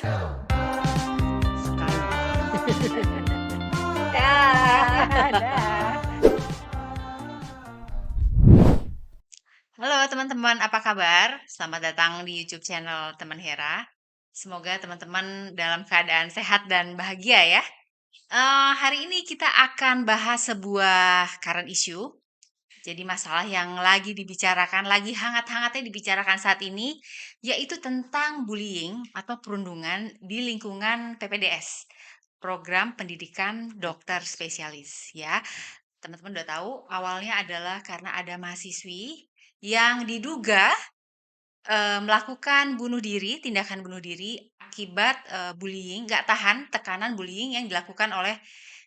Sekali. Dah, dah. Halo teman-teman, apa kabar? Selamat datang di YouTube channel Teman Hera. Semoga teman-teman dalam keadaan sehat dan bahagia ya. Hari ini kita akan bahas sebuah current issue. Jadi masalah yang lagi dibicarakan, lagi hangat-hangatnya dibicarakan saat ini, yaitu tentang bullying atau perundungan di lingkungan PPDS, Program Pendidikan Dokter Spesialis ya. Teman-teman udah tahu awalnya adalah karena ada mahasiswi yang diduga melakukan bunuh diri, tindakan bunuh diri akibat bullying, nggak tahan tekanan bullying yang dilakukan oleh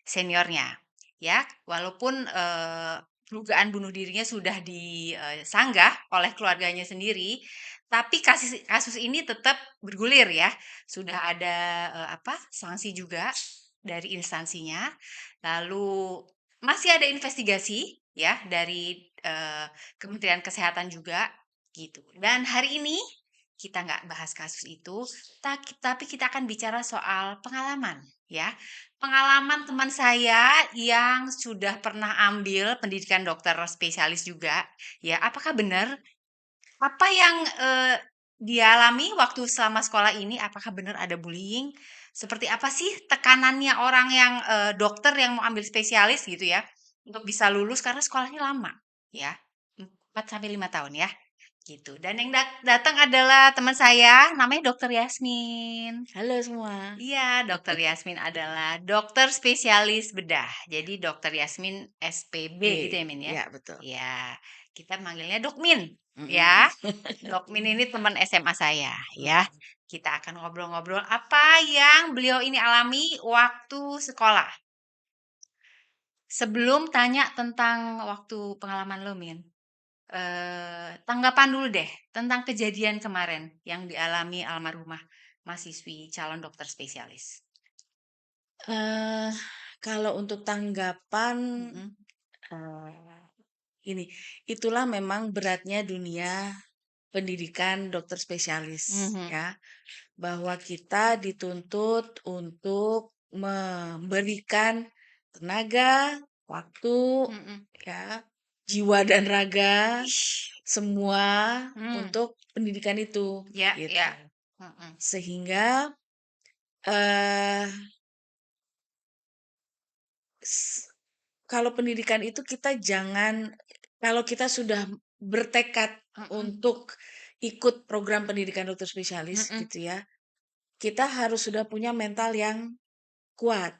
seniornya, ya. Walaupun dugaan bunuh dirinya sudah disanggah oleh keluarganya sendiri, tapi kasus ini tetap bergulir ya. Sudah ada sanksi juga dari instansinya. Lalu masih ada investigasi ya dari Kementerian Kesehatan juga gitu. Dan hari ini kita nggak bahas kasus itu, tapi kita akan bicara soal pengalaman ya. Pengalaman teman saya yang sudah pernah ambil pendidikan dokter spesialis juga ya. Apakah benar apa yang dia alami waktu selama sekolah ini? Apakah benar ada bullying? Seperti apa sih tekanannya orang yang dokter yang mau ambil spesialis gitu ya untuk bisa lulus karena sekolahnya lama ya, 4 sampai 5 tahun ya. Gitu. Dan yang datang adalah teman saya, namanya Dokter Yasmin. Halo semua. Iya, Dokter Yasmin adalah dokter spesialis bedah. Jadi Dokter Yasmin SPB gitu ya, Min ya? Ya betul. Ya, kita manggilnya Dokmin Mm-mm. ya. Dokmin ini teman SMA saya ya. Kita akan ngobrol-ngobrol apa yang beliau ini alami waktu sekolah. Sebelum tanya tentang waktu pengalaman lo, Min. Tanggapan dulu deh tentang kejadian kemarin yang dialami almarhumah mahasiswi calon dokter spesialis. Eh, Kalau untuk tanggapan Mhm, eh, ini, itulah memang beratnya dunia pendidikan dokter spesialis mhm, ya, bahwa kita dituntut untuk memberikan tenaga, waktu, mhm. ya, jiwa dan raga Ish, semua mmm, untuk pendidikan itu ya gitu. ya, mhm, Sehingga eh s- kalau pendidikan itu kita jangan, kalau kita sudah bertekad mhm, untuk ikut program pendidikan dokter spesialis mhm, gitu ya, kita harus sudah punya mental yang kuat.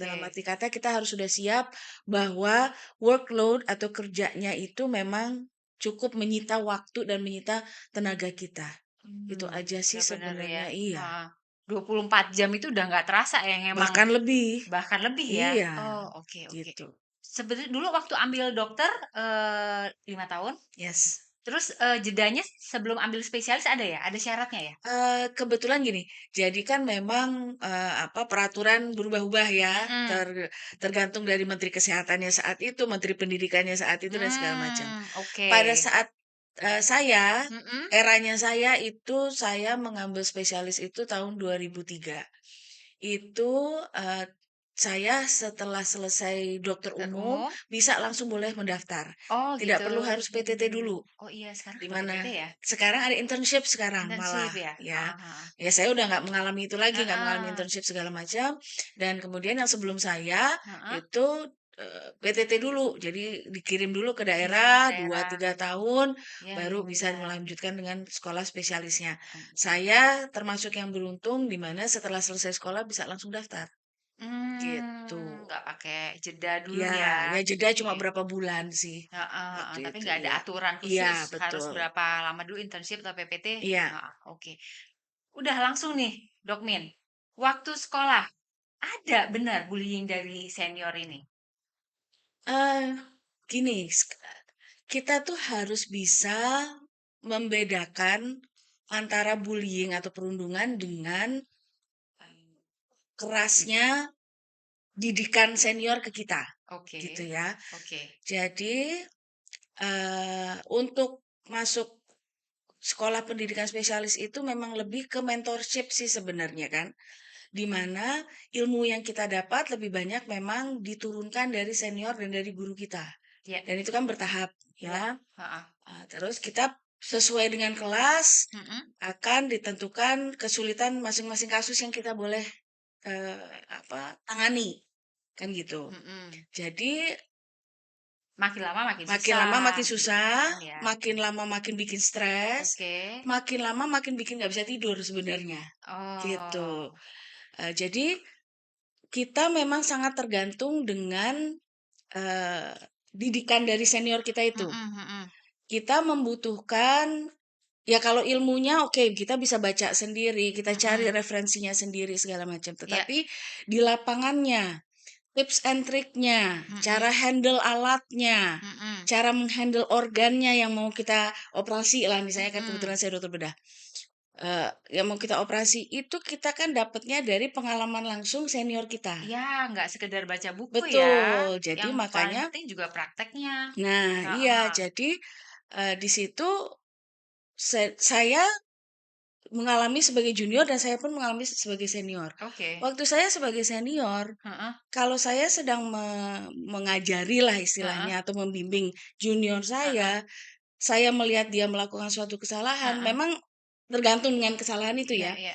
Dalam oke. arti kata kita harus sudah siap bahwa workload atau kerjanya itu memang cukup menyita waktu dan menyita tenaga kita. Itu aja sih Bener-bener ya, sebenarnya, iya. heeh, 24 jam itu udah nggak terasa ya, yang emang Bahkan lebih. bahkan lebih ya? Iya, Oh, oke oke. gitu. Sebenarnya dulu waktu ambil dokter, 5 tahun, Yes. terus, jedanya sebelum ambil spesialis ada ya? Ada syaratnya ya? Kebetulan gini, jadi kan memang, peraturan berubah-ubah ya, Mhm. tergantung dari menteri kesehatannya saat itu, menteri pendidikannya saat itu, dan segala macam. Oke. Pada saat, saya, Mhm. eranya saya itu, saya mengambil spesialis itu tahun 2003. Itu, saya setelah selesai dokter Dokter umum, umum? bisa langsung boleh mendaftar. Oh Tidak gitu. perlu harus PTT dulu. Oh iya sekarang Di ada mana PTT ya? sekarang ada internship sekarang Internship malah, ya? ya. Heeh heeh. Ya saya udah nggak mengalami itu lagi, nggak mengalami Heeh. internship segala macam, dan kemudian yang sebelum saya Heeh. itu, PTT dulu. Jadi dikirim dulu ke Kirim ke daerah dua daerah. tiga tahun, Ya baru ya bisa ya. melanjutkan dengan sekolah spesialisnya. Mhm. Saya termasuk yang beruntung di mana setelah selesai sekolah bisa langsung daftar, gitu. Nggak pakai jeda dulu Ya, ya? ya jeda cuma Iya. berapa bulan sih Heeh heeh, waktu tapi itu, nggak ada iya. aturan Iya, khusus harus betul. berapa lama dulu internship atau PPT? Iya. Heeh, oke. Udah langsung nih, Dokmin. Waktu sekolah, ada benar bullying dari senior ini? eh Gini, kita tuh harus bisa membedakan antara bullying atau perundungan dengan kerasnya didikan senior ke kita, Oke, gitu ya. oke. Jadi, untuk masuk sekolah pendidikan spesialis itu memang lebih ke mentorship sih sebenarnya kan. Di mana ilmu yang kita dapat lebih banyak memang diturunkan dari senior dan dari guru kita. Ya, Dan itu kan bertahap ya. heeh. Terus kita sesuai dengan kelas Mhm, akan ditentukan kesulitan masing-masing kasus yang kita boleh tangani kan gitu. mhm. Jadi Makin lama makin makin lama susah makin gitu susah, kan ya? makin lama makin bikin stres, Oke. makin lama makin bikin nggak bisa tidur sebenarnya, gitu. Oh. Jadi kita memang sangat tergantung dengan, eee, didikan dari senior kita itu. Mhm, mhm. Kita membutuhkan ya kalau ilmunya oke kita bisa baca sendiri, kita cari Mhm. referensinya sendiri segala macam, Iya. tetapi di lapangannya tips and triknya, cara Mhm, handle alatnya, mhm, cara menghandle organnya yang mau kita operasi lah, misalnya kan kebetulan mhm. saya dokter bedah, yang mau kita operasi itu kita kan dapatnya dari pengalaman langsung senior kita. Iya, nggak sekedar baca buku ya, Betul, jadi yang paling makanya penting juga prakteknya. nah iya, Heeh. jadi, di situ saya mengalami sebagai junior dan saya pun mengalami sebagai senior. Oke. Waktu saya sebagai senior, Heeh, kalau saya sedang mengajari lah heeh, istilahnya atau membimbing junior heeh, saya melihat dia melakukan suatu kesalahan, heeh. memang tergantung dengan kesalahan itu Iya, ya. iya.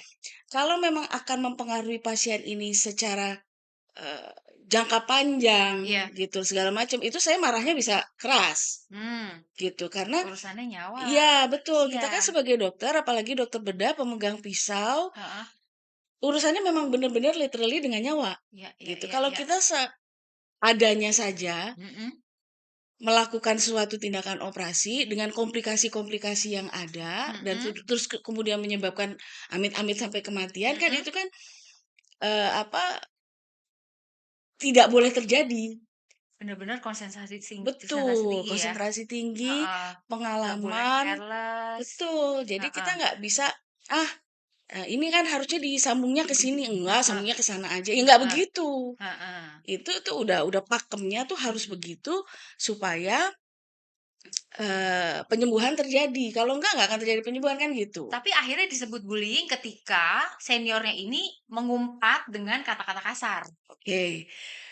Kalau memang akan mempengaruhi pasien ini secara eh, jangka panjang Iya. gitu segala macam, itu saya marahnya bisa keras Hmm. gitu. Karena Urusannya nyawa. iya betul, kita Iya. kan sebagai dokter, apalagi dokter bedah pemegang pisau, Heeh. urusannya memang benar-benar literally dengan nyawa Iya, iya, gitu. iya, Kalau iya. kita seadanya saja Mhm, melakukan suatu tindakan operasi dengan komplikasi-komplikasi yang ada dan mhm, terus kemudian menyebabkan amit-amit sampai kematian kan mhm. itu kan, apa, tidak boleh terjadi. Bener-bener konsentrasi Betul, tinggi ya? konsentrasi tinggi, Heeh. Nggak boleh pengalaman careless. betul. Jadi kita Heeh, nggak bisa, "Ah, ini kan harusnya disambungnya ke sini." Enggak, heeh, sambungnya ke sana aja. Ya nggak heeh, begitu. heeh. Itu tuh udah pakemnya tuh harus begitu supaya penyembuhan terjadi, kalau enggak nggak akan terjadi penyembuhan, kan gitu. Tapi akhirnya disebut bullying ketika seniornya ini mengumpat dengan kata-kata kasar, Oke,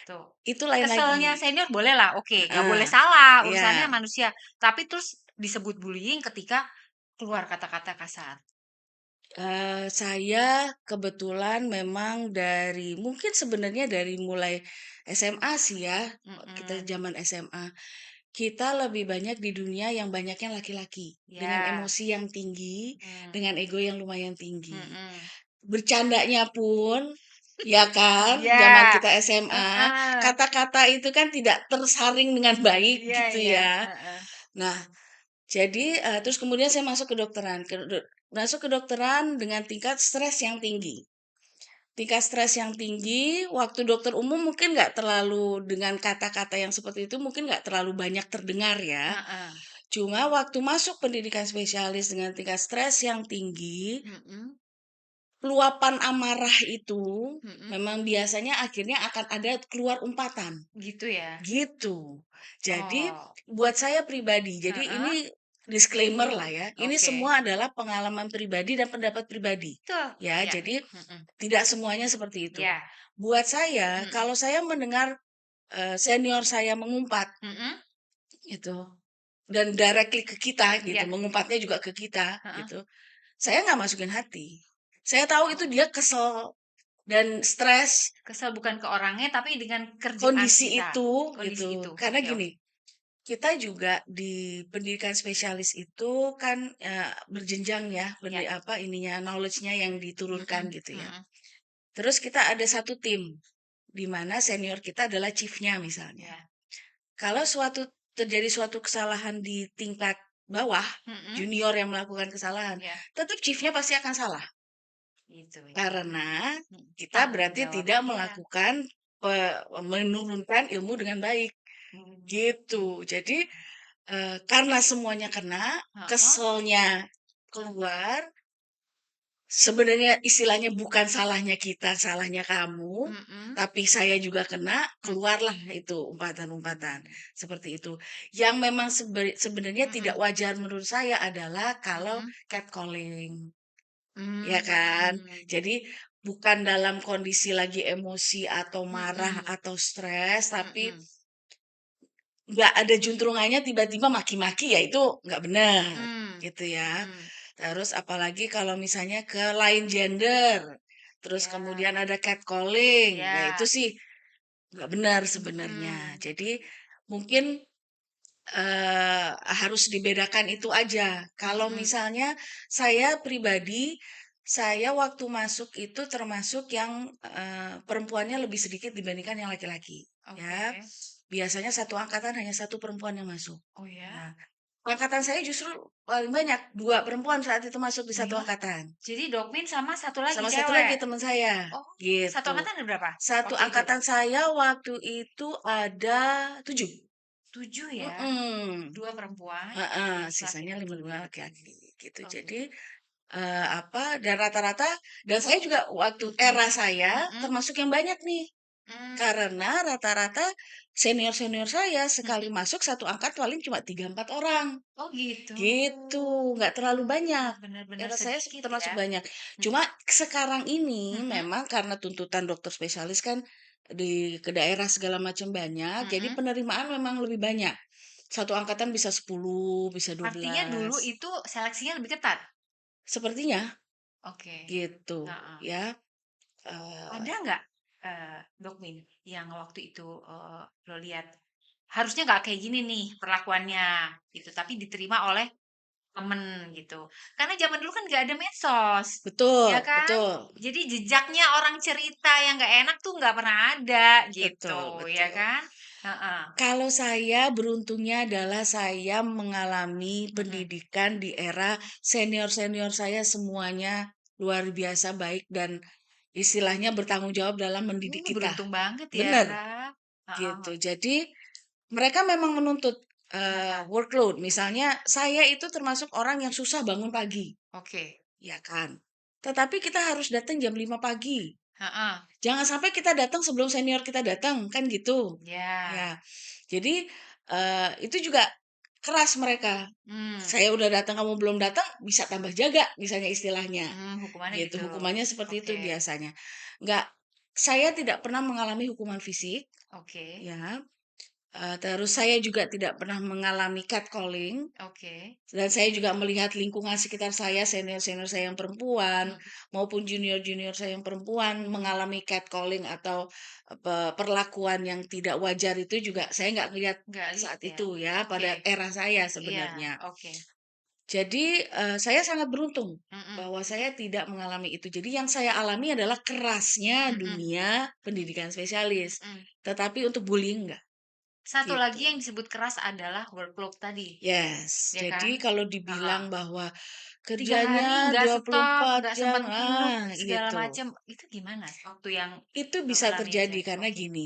tuh. itu lain Keselnya lagi. senior bolehlah, oke, nggak boleh Heeh, salah, urusannya iya, manusia. Tapi terus disebut bullying ketika keluar kata-kata kasar. saya kebetulan memang dari mungkin sebenarnya dari mulai SMA sih ya, kita Mhm, zaman SMA, kita lebih banyak di dunia yang banyaknya laki-laki, dengan ya, emosi yang tinggi, mmm, dengan ego yang lumayan tinggi. mhm. Bercandanya pun, ya kan, zaman Iya, kita SMA, heeh, kata-kata itu kan tidak tersaring dengan baik iya, gitu iya, ya. heeh, Nah, jadi, terus kemudian saya masuk kedokteran, masuk kedokteran dengan tingkat stres yang tinggi. Tingkat stres yang tinggi, waktu dokter umum mungkin nggak terlalu dengan kata-kata yang seperti itu mungkin nggak terlalu banyak terdengar ya. heeh, Cuma waktu masuk pendidikan spesialis dengan tingkat stres yang tinggi, mhm, luapan amarah itu mhm, memang biasanya akhirnya akan ada keluar umpatan, gitu ya? gitu. Jadi Oh, buat saya pribadi, jadi ini heeh, disclaimer lah ya, ini oke. semua adalah pengalaman pribadi dan pendapat pribadi. Betul, Ya, iya, jadi mhm, tidak semuanya seperti itu. iya, Buat saya, mhm, kalau saya mendengar senior saya mengumpat mhm, gitu dan directly ke kita gitu, iya, mengumpatnya juga ke kita heeh. gitu. Saya nggak masukin hati. Saya tahu itu Oh, dia kesel dan stres kesel bukan ke orangnya tapi dengan kerjaan kondisi kita, itu kondisi gitu. itu. Karena Oke, gini, oke. kita juga di pendidikan spesialis itu kan berjenjang ya, Iya, apa ininya knowledge-nya yang diturunkan mhm, gitu ya. mhm, Terus kita ada satu tim di mana senior kita adalah chief-nya misalnya. iya, Kalau terjadi suatu kesalahan di tingkat bawah, mhm, junior yang melakukan kesalahan, iya, tetap chief-nya pasti akan salah. gitu ya, Karena kita tanggung berarti jawab tidak dia, melakukan menurunkan ilmu dengan baik, mmm, gitu. Jadi, karena semuanya kena, heeh, keselnya keluar, Sebenarnya istilahnya bukan salahnya kita, salahnya kamu, Mhm, tapi saya juga kena, mhm, keluarlah itu umpatan-umpatan, seperti itu. Yang memang sebenarnya tidak mhm, wajar menurut saya adalah kalau mhm, catcalling, ya kan? mmm, Jadi bukan dalam kondisi lagi emosi atau marah mhm, atau stres, tapi mhm, nggak ada juntrungannya tiba-tiba maki-maki, ya itu nggak benar, mmm, gitu ya. mhm, Terus apalagi kalau misalnya ke lain gender, terus iya, kemudian ada catcalling, ya itu iya, sih nggak benar sebenarnya. mhm, Jadi mungkin harus dibedakan itu aja. Kalau mhm, misalnya saya pribadi, saya waktu masuk itu termasuk yang perempuannya lebih sedikit dibandingkan yang laki-laki, oke. ya. Biasanya satu angkatan hanya satu perempuan yang masuk. Oh ya? Nah, angkatan saya justru paling banyak, 2 perempuan saat itu masuk di Oh satu ya? angkatan. Jadi Dokmin sama satu lagi Sama satu lagi cewek? teman saya, Oh, satu gitu. angkatan ada berapa Satu waktu itu? angkatan saya waktu itu ada 7. 7 ya? Mhm. 2 perempuan, Heeh, 1 sisanya laki-laki. 5 laki-laki, gitu. Oke. Jadi, apa, dan rata-rata dan saya juga waktu Mhm, era saya mhm, termasuk yang banyak nih. mmm, Karena rata-rata senior-senior saya sekali mhm. masuk satu angkat paling cuma 3 4 orang, Oh gitu. gitu, nggak terlalu banyak. Benar-benar Era saya sedikit termasuk ya? banyak. Mhm, Cuma sekarang ini mhm, memang karena tuntutan dokter spesialis kan ke daerah segala macam banyak, jadi mhm. penerimaan memang lebih banyak. Satu angkatan bisa 10, bisa Artinya dulu 12. itu seleksinya lebih ketat? Sepertinya Oke, gitu heeh. ya, eee, Ada nggak, Dokmin yang waktu itu, lo lihat, harusnya nggak kayak gini nih perlakuannya gitu, tapi diterima oleh temen gitu. Karena zaman dulu kan nggak ada medsos, ya betul kan? betul Jadi jejaknya orang cerita yang nggak enak tuh nggak pernah ada gitu, betul ya betul. kan? Heeh, Kalau saya beruntungnya adalah saya mengalami mhm. pendidikan di era senior-senior saya semuanya luar biasa baik dan istilahnya bertanggung jawab dalam mendidik kita. Beruntung banget ya. Bener, Heeh, gitu. heeh, Jadi mereka memang menuntut, heeh, workload. Misalnya saya itu termasuk orang yang susah bangun pagi, oke, ya kan. Tetapi kita harus datang jam 5 pagi. heeh, Jangan sampai kita datang sebelum senior kita datang, kan gitu. ya, Ya, jadi, itu juga keras mereka. mmm, Saya udah datang, kamu belum datang, bisa tambah jaga, misalnya istilahnya, hukumannya gitu. gitu, Hukumannya seperti itu oke, biasanya. Nggak saya tidak pernah mengalami hukuman fisik, oke, ya, terus saya juga tidak pernah mengalami catcalling. oke, Dan saya juga melihat lingkungan sekitar saya, senior-senior saya yang perempuan, mhm, maupun junior-junior saya yang perempuan mhm, mengalami catcalling atau perlakuan yang tidak wajar itu juga saya nggak lihat nggak saat lihat ya? itu ya, Oke, pada era saya iya, sebenarnya. oke, Jadi, saya sangat beruntung mhm, bahwa saya tidak mengalami itu. Jadi yang saya alami adalah kerasnya mhm, dunia pendidikan spesialis, mhm. tetapi untuk bullying enggak, Satu gitu. lagi yang disebut keras adalah workload tadi, Yes, ya jadi kan? kalau Heeh. dibilang bahwa 3 hari kerjanya nggak stop, 24 nggak jam, sempet nginep, segala gitu. macem, itu gimana waktu yang Itu bisa Kakak alami terjadi aja? karena Oke, gini,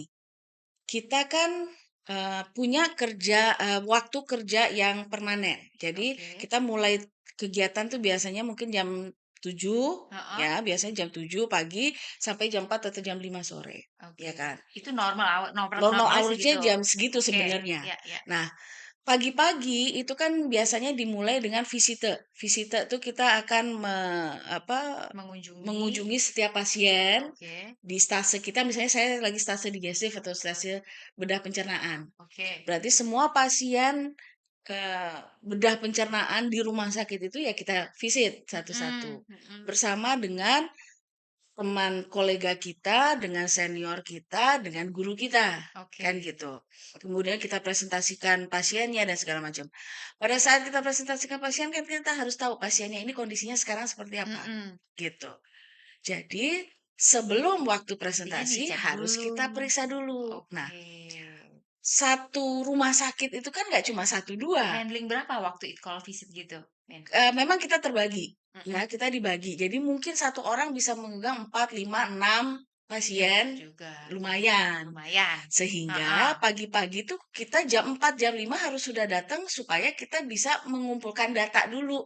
kita kan, punya waktu kerja yang permanen. Jadi oke, kita mulai kegiatan tuh biasanya mungkin jam 7 heeh, ya, biasanya jam 7 pagi sampai jam 4 atau jam 5 sore, oke. ya kan. Itu normal Normal normalnya hours-nya segitu? jam segitu Oke, sebenarnya. ya ya, Nah, pagi-pagi itu kan biasanya dimulai dengan visite. Visite tuh kita akan mengunjungi, mengunjungi setiap pasien oke, di stase kita. Misalnya saya lagi stase digestif atau stase bedah pencernaan. oke, Berarti semua pasien bedah pencernaan di rumah sakit itu ya kita visit satu-satu. mhm, mhm, Bersama dengan teman kolega kita, dengan senior kita, dengan guru kita, kan oke, gitu. Kemudian kita presentasikan pasiennya dan segala macam. Pada saat kita presentasikan pasien kan kita harus tahu pasiennya ini kondisinya sekarang seperti apa, mhm, gitu. Jadi sebelum waktu artinya presentasi dicek harus dulu, kita periksa dulu. Nah, oke. satu rumah sakit itu kan nggak cuma satu dua. Handling berapa waktu itu kalau visit gitu, Min? Memang kita terbagi, ya Mhm, kita dibagi. Jadi mungkin satu orang bisa memegang 4, 5, 6 iya pasien, bener juga, lumayan. lumayan, Sehingga heeh, pagi-pagi tuh kita jam 4, jam 5 harus sudah datang supaya kita bisa mengumpulkan data dulu.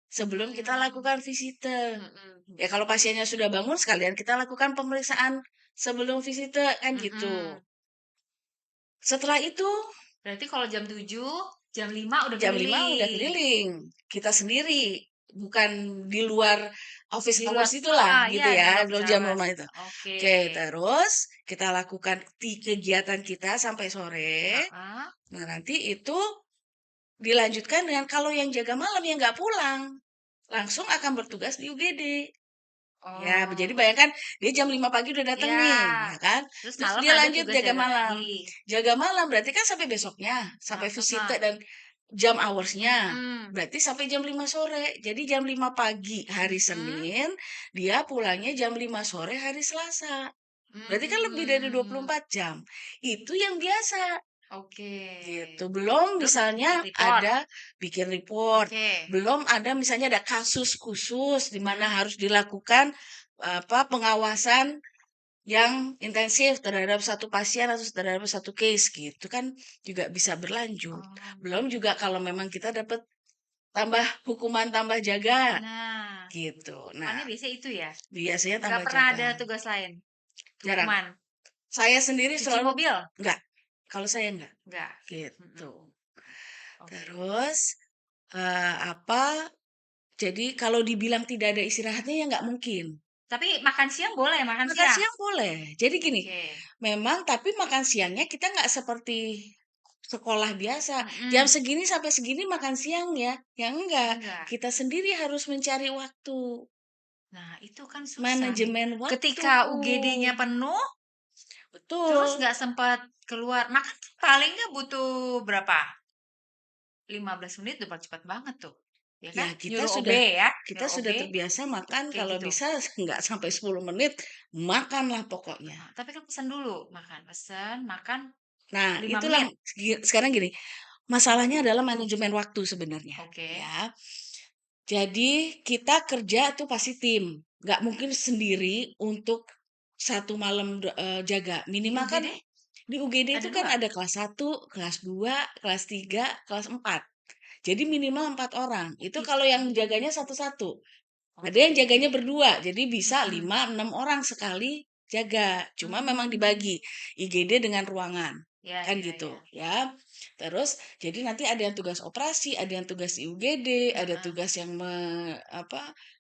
sebelum kita Mmm, lakukan visite. mhm Ya mhm. kalau pasiennya sudah bangun sekalian kita lakukan pemeriksaan sebelum visite, kan gitu. Mhm. Setelah itu Berarti kalau jam 7, jam 5 udah jam 5 udah keliling. keliling, kita sendiri, bukan di luar office Di luar hours itulah iya gitu di luar ya, office jam hours. rumah itu. Oke. Oke, terus kita lakukan kegiatan kita sampai sore. Heeh. Nah, nanti itu dilanjutkan dengan kalau yang jaga malam yang nggak pulang, langsung akan bertugas di UGD. Ya, jadi Oh, bayangkan dia jam 5 pagi udah datang iya. nih, ya kan. Terus Terus malam dia ada lanjut tugas jaga jaga malam. lagi. Jaga malam berarti kan sampai besoknya, sampai visite Heeh. dan jam hours-nya. Mhm. Berarti sampai jam 5 sore. Jadi jam 5 pagi hari Mhm. Senin, dia pulangnya jam 5 sore hari Selasa. Berarti kan lebih dari dua puluh Mmm, empat jam. Itu yang biasa. oke. Gitu. Belum Belum misalnya bikin report. ada bikin report, Oke. belum ada misalnya ada kasus khusus di mana Mhm. harus dilakukan pengawasan yang intensif terhadap satu pasien atau terhadap satu case gitu kan juga bisa berlanjut. Oh, Belum juga gitu. kalau memang kita dapat tambah hukuman tambah jaga Nah, gitu. Nah, hukumannya biasanya itu ya? biasanya Nggak tambah pernah jaga. ada tugas lain? Jarang. Hukuman? Saya sendiri Cuci selalu mobil? enggak. Kalau saya enggak Nggak? gitu. Mhm. Oke. Terus apa, jadi kalau dibilang tidak ada istirahatnya ya nggak mungkin. Tapi makan siang boleh? Makan Makan siang? siang boleh. Jadi gini, Oke. memang tapi makan siangnya kita nggak seperti sekolah biasa, jam Mhm. segini sampai segini makan siang ya, ya enggak. Enggak? Kita sendiri harus mencari waktu, Nah, itu kan susah nih. manajemen waktu. Ketika UGD-nya penuh, terus Betul. nggak sempat keluar makan tuh paling nggak butuh berapa? 15 menit udah cepet banget tuh, ya Ya kan? kita Nyuruh OB sudah ya, kita nyuruh OB sudah terbiasa makan kayak kalau gitu. bisa nggak sampai 10 menit, makanlah pokoknya. Heeh, tapi kan pesen dulu, makan, pesen, makan Nah, 5 itulah menit. sekarang gini, masalahnya adalah manajemen waktu sebenarnya, Oke. ya. Jadi kita kerja tuh pasti tim, nggak mungkin sendiri untuk satu malam jaga. Di Minimal kan UGD di UGD itu ada kan 2? ada kelas 1, kelas 2, kelas 3, kelas 4. Jadi minimal 4 orang. Oh Itu kalau gitu. yang jaganya satu-satu. Ada Oke. yang jaganya berdua, jadi bisa Mhm. 5, 6 orang sekali jaga. Cuma memang Mmm. dibagi IGD dengan ruangan, Ya kan ya gitu ya. ya. Terus jadi nanti ada yang tugas operasi, ada yang tugas di UGD, ada Heeh, tugas yang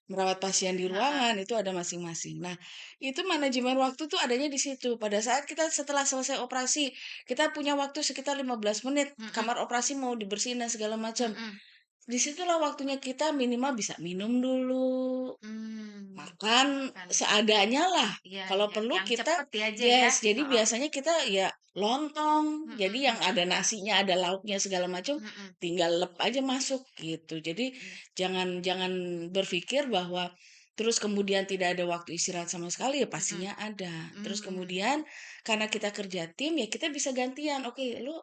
merawat pasien di heeh, ruangan, itu ada masing-masing. Nah, itu manajemen waktu tuh adanya di situ. Pada saat kita setelah selesai operasi, kita punya waktu sekitar 15 menit, mhm, kamar operasi mau dibersihin dan segala macam. mhm. Disitulah waktunya kita minimal bisa minum dulu, Mmm, makan makan. seadanya lah. Iya Kalau iya, perlu yang kita cepet ya aja ya? yes, jadi Heeh. biasanya kita ya lontong, Mhm jadi yang ada mhm nasinya, ada lauknya segala macam, mhm tinggal lep aja masuk gitu. Jadi mhm jangan jangan berpikir bahwa terus kemudian tidak ada waktu istirahat sama sekali, ya mhm. pastinya ada. Terus Mmm, kemudian karena kita kerja tim, ya kita bisa gantian, "Oke, lu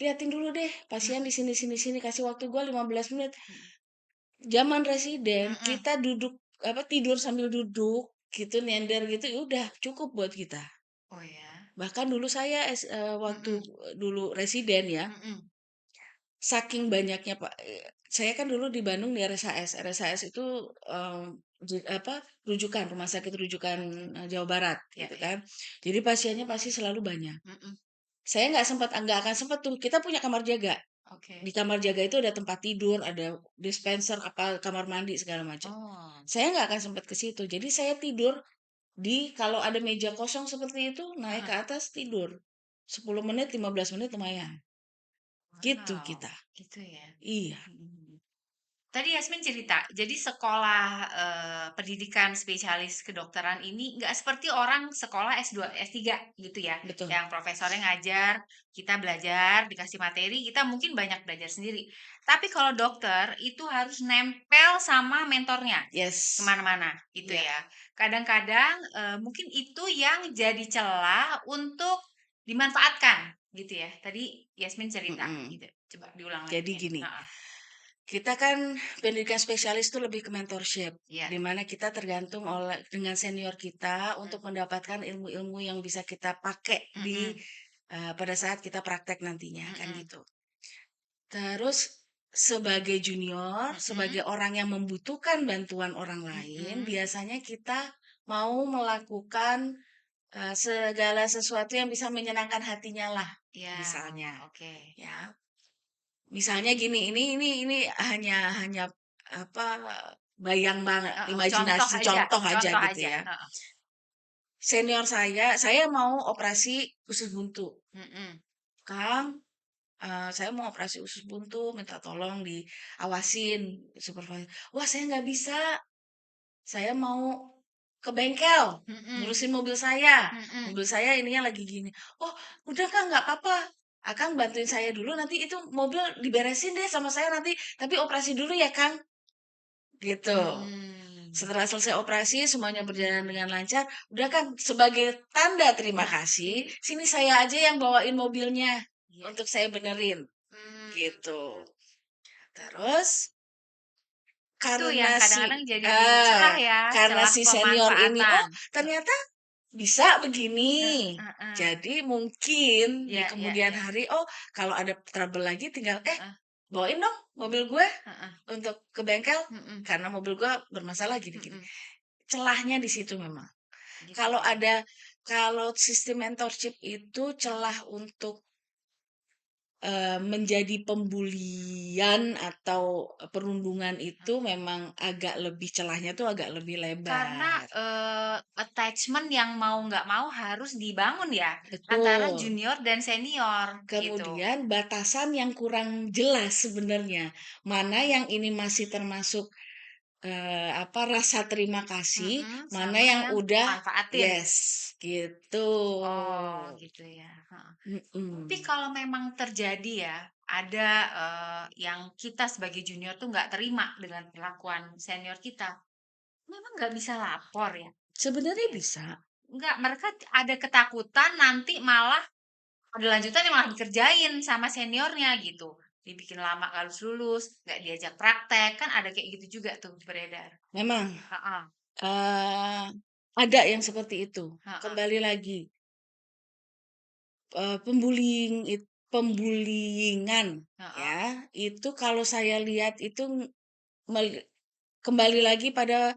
liatin dulu deh pasien di mhm sini sini sini, kasih waktu gua 15 menit." mhm Zaman residen, mhm. kita duduk tidur sambil duduk gitu, nyender gitu, ya udah cukup buat kita. Oh ya? Bahkan dulu saya waktu Mhm dulu residen ya, mhm. saking banyaknya saya kan dulu di Bandung di RSHS. RSHS itu, eee, rujukan, rumah sakit rujukan, Jawa Barat Ya gitu ya. kan. Jadi pasiennya pasti selalu banyak. Mhm. Saya nggak akan sempet tuh, kita punya kamar jaga. Di Oke. kamar jaga itu ada tempat tidur, ada dispenser, apa, kamar mandi segala macam. Oh, Saya nggak akan sempat ke situ. Jadi saya tidur kalau ada meja kosong seperti itu, naik ke heeh. atas tidur. 10 menit, 15 menit lumayan. Gitu Wow, kita. gitu ya? Iya, Mhm. Tadi Yasmin cerita, jadi sekolah, pendidikan spesialis kedokteran ini nggak seperti orang sekolah S2, S3 gitu ya, betul. yang profesornya ngajar, kita belajar, dikasih materi, kita mungkin banyak belajar sendiri. Tapi kalau dokter itu harus nempel sama mentornya Yes. kemana-mana gitu Ya. ya. Kadang-kadang, mungkin itu yang jadi celah untuk dimanfaatkan gitu ya. Tadi Yasmin cerita Mhm. gitu, coba diulang lagi Jadi ya. gini, Heeh, kita kan pendidikan spesialis itu lebih ke mentorship, iya. di mana kita tergantung dengan senior kita Mmm, untuk mendapatkan ilmu-ilmu yang bisa kita pakai mhm pada saat kita praktek nantinya, kan mhm gitu. Terus sebagai junior, Mhm, sebagai orang yang membutuhkan bantuan orang lain, mhm. biasanya kita mau melakukan, segala sesuatu yang bisa menyenangkan hatinya lah, Ya, misalnya, oke. ya. Misalnya gini, ini hanya apa, bayang banget, Heeh, contoh imajinasi, aja contoh aja contoh gitu aja, ya. heeh. Senior saya mau operasi usus buntu. Mhm, "Kang, saya mau operasi usus buntu, minta tolong diawasin," supervisor. "Wah, saya nggak bisa, saya mau ke bengkel, mhm, ngurusin mobil saya. mhm. Mobil saya ininya lagi gini." "Oh, udah Kang, nggak apa-apa. Akang bantuin saya dulu, nanti itu mobil diberesin deh sama saya nanti, tapi operasi dulu ya Kang." Gitu. Mmm, Setelah selesai operasi, semuanya berjalan dengan lancar. Udah Kang, sebagai tanda terima terima kasih, kasih. sini saya aja yang bawain mobilnya Iya. untuk saya benerin. Gitu. Mmm, Terus itu yang karena si kadang-kadang jadi celah ya, karena celah si senior ini, pemanfaatan. oh ternyata bisa begini. Heeh. Jadi mungkin di Iya iya kemudian iya. hari, oh kalau ada trouble lagi tinggal, Heeh bawain dong mobil gue heeh. untuk ke bengkel Mhm karena mobil gue bermasalah gini-gini. mhm. Celahnya di situ memang. Gitu Kalau ya. ada kalau sistem mentorship itu celah Mhm. untuk, menjadi pembulian atau, perundungan itu Mhm. memang agak lebih celahnya tuh agak lebih Karena, lebar. attachment yang mau nggak mau harus dibangun ya, antara Betul. junior dan senior, gitu. Kemudian batasan yang kurang jelas sebenarnya. Mana yang ini masih termasuk, apa, rasa terima kasih, Mhm, mana sama yang yang udah manfaatin. yes, gitu. Oh, gitu ya, heeh. Tapi Mhm. kalau memang terjadi ya, ada, yang kita sebagai junior tuh nggak terima dengan perlakuan senior kita, memang nggak bisa lapor ya? Sebenarnya Gitu. bisa. Nggak, mereka ada ketakutan nanti malah ada lanjutan yang malah dikerjain sama seniornya gitu. Dibikin lama nggak lulus-lulus, nggak diajak praktek, kan ada kayak gitu juga tuh beredar. Memang, Heeh eee, ada yang seperti itu. heeh Kembali lagi, pembullying-an heeh ya, itu kalau saya lihat itu mel kembali lagi pada,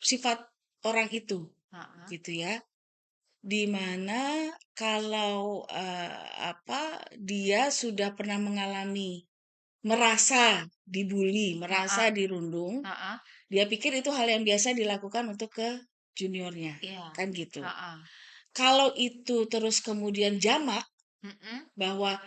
sifat orang itu, heeh. gitu ya. Di mana kalau, apa, dia sudah pernah mengalami merasa dibully, merasa Heeh dirundung, heeh, dia pikir itu hal yang biasa dilakukan untuk ke juniornya, iya, kan gitu. heeh, Kalau itu terus kemudian jamak, mhm bahwa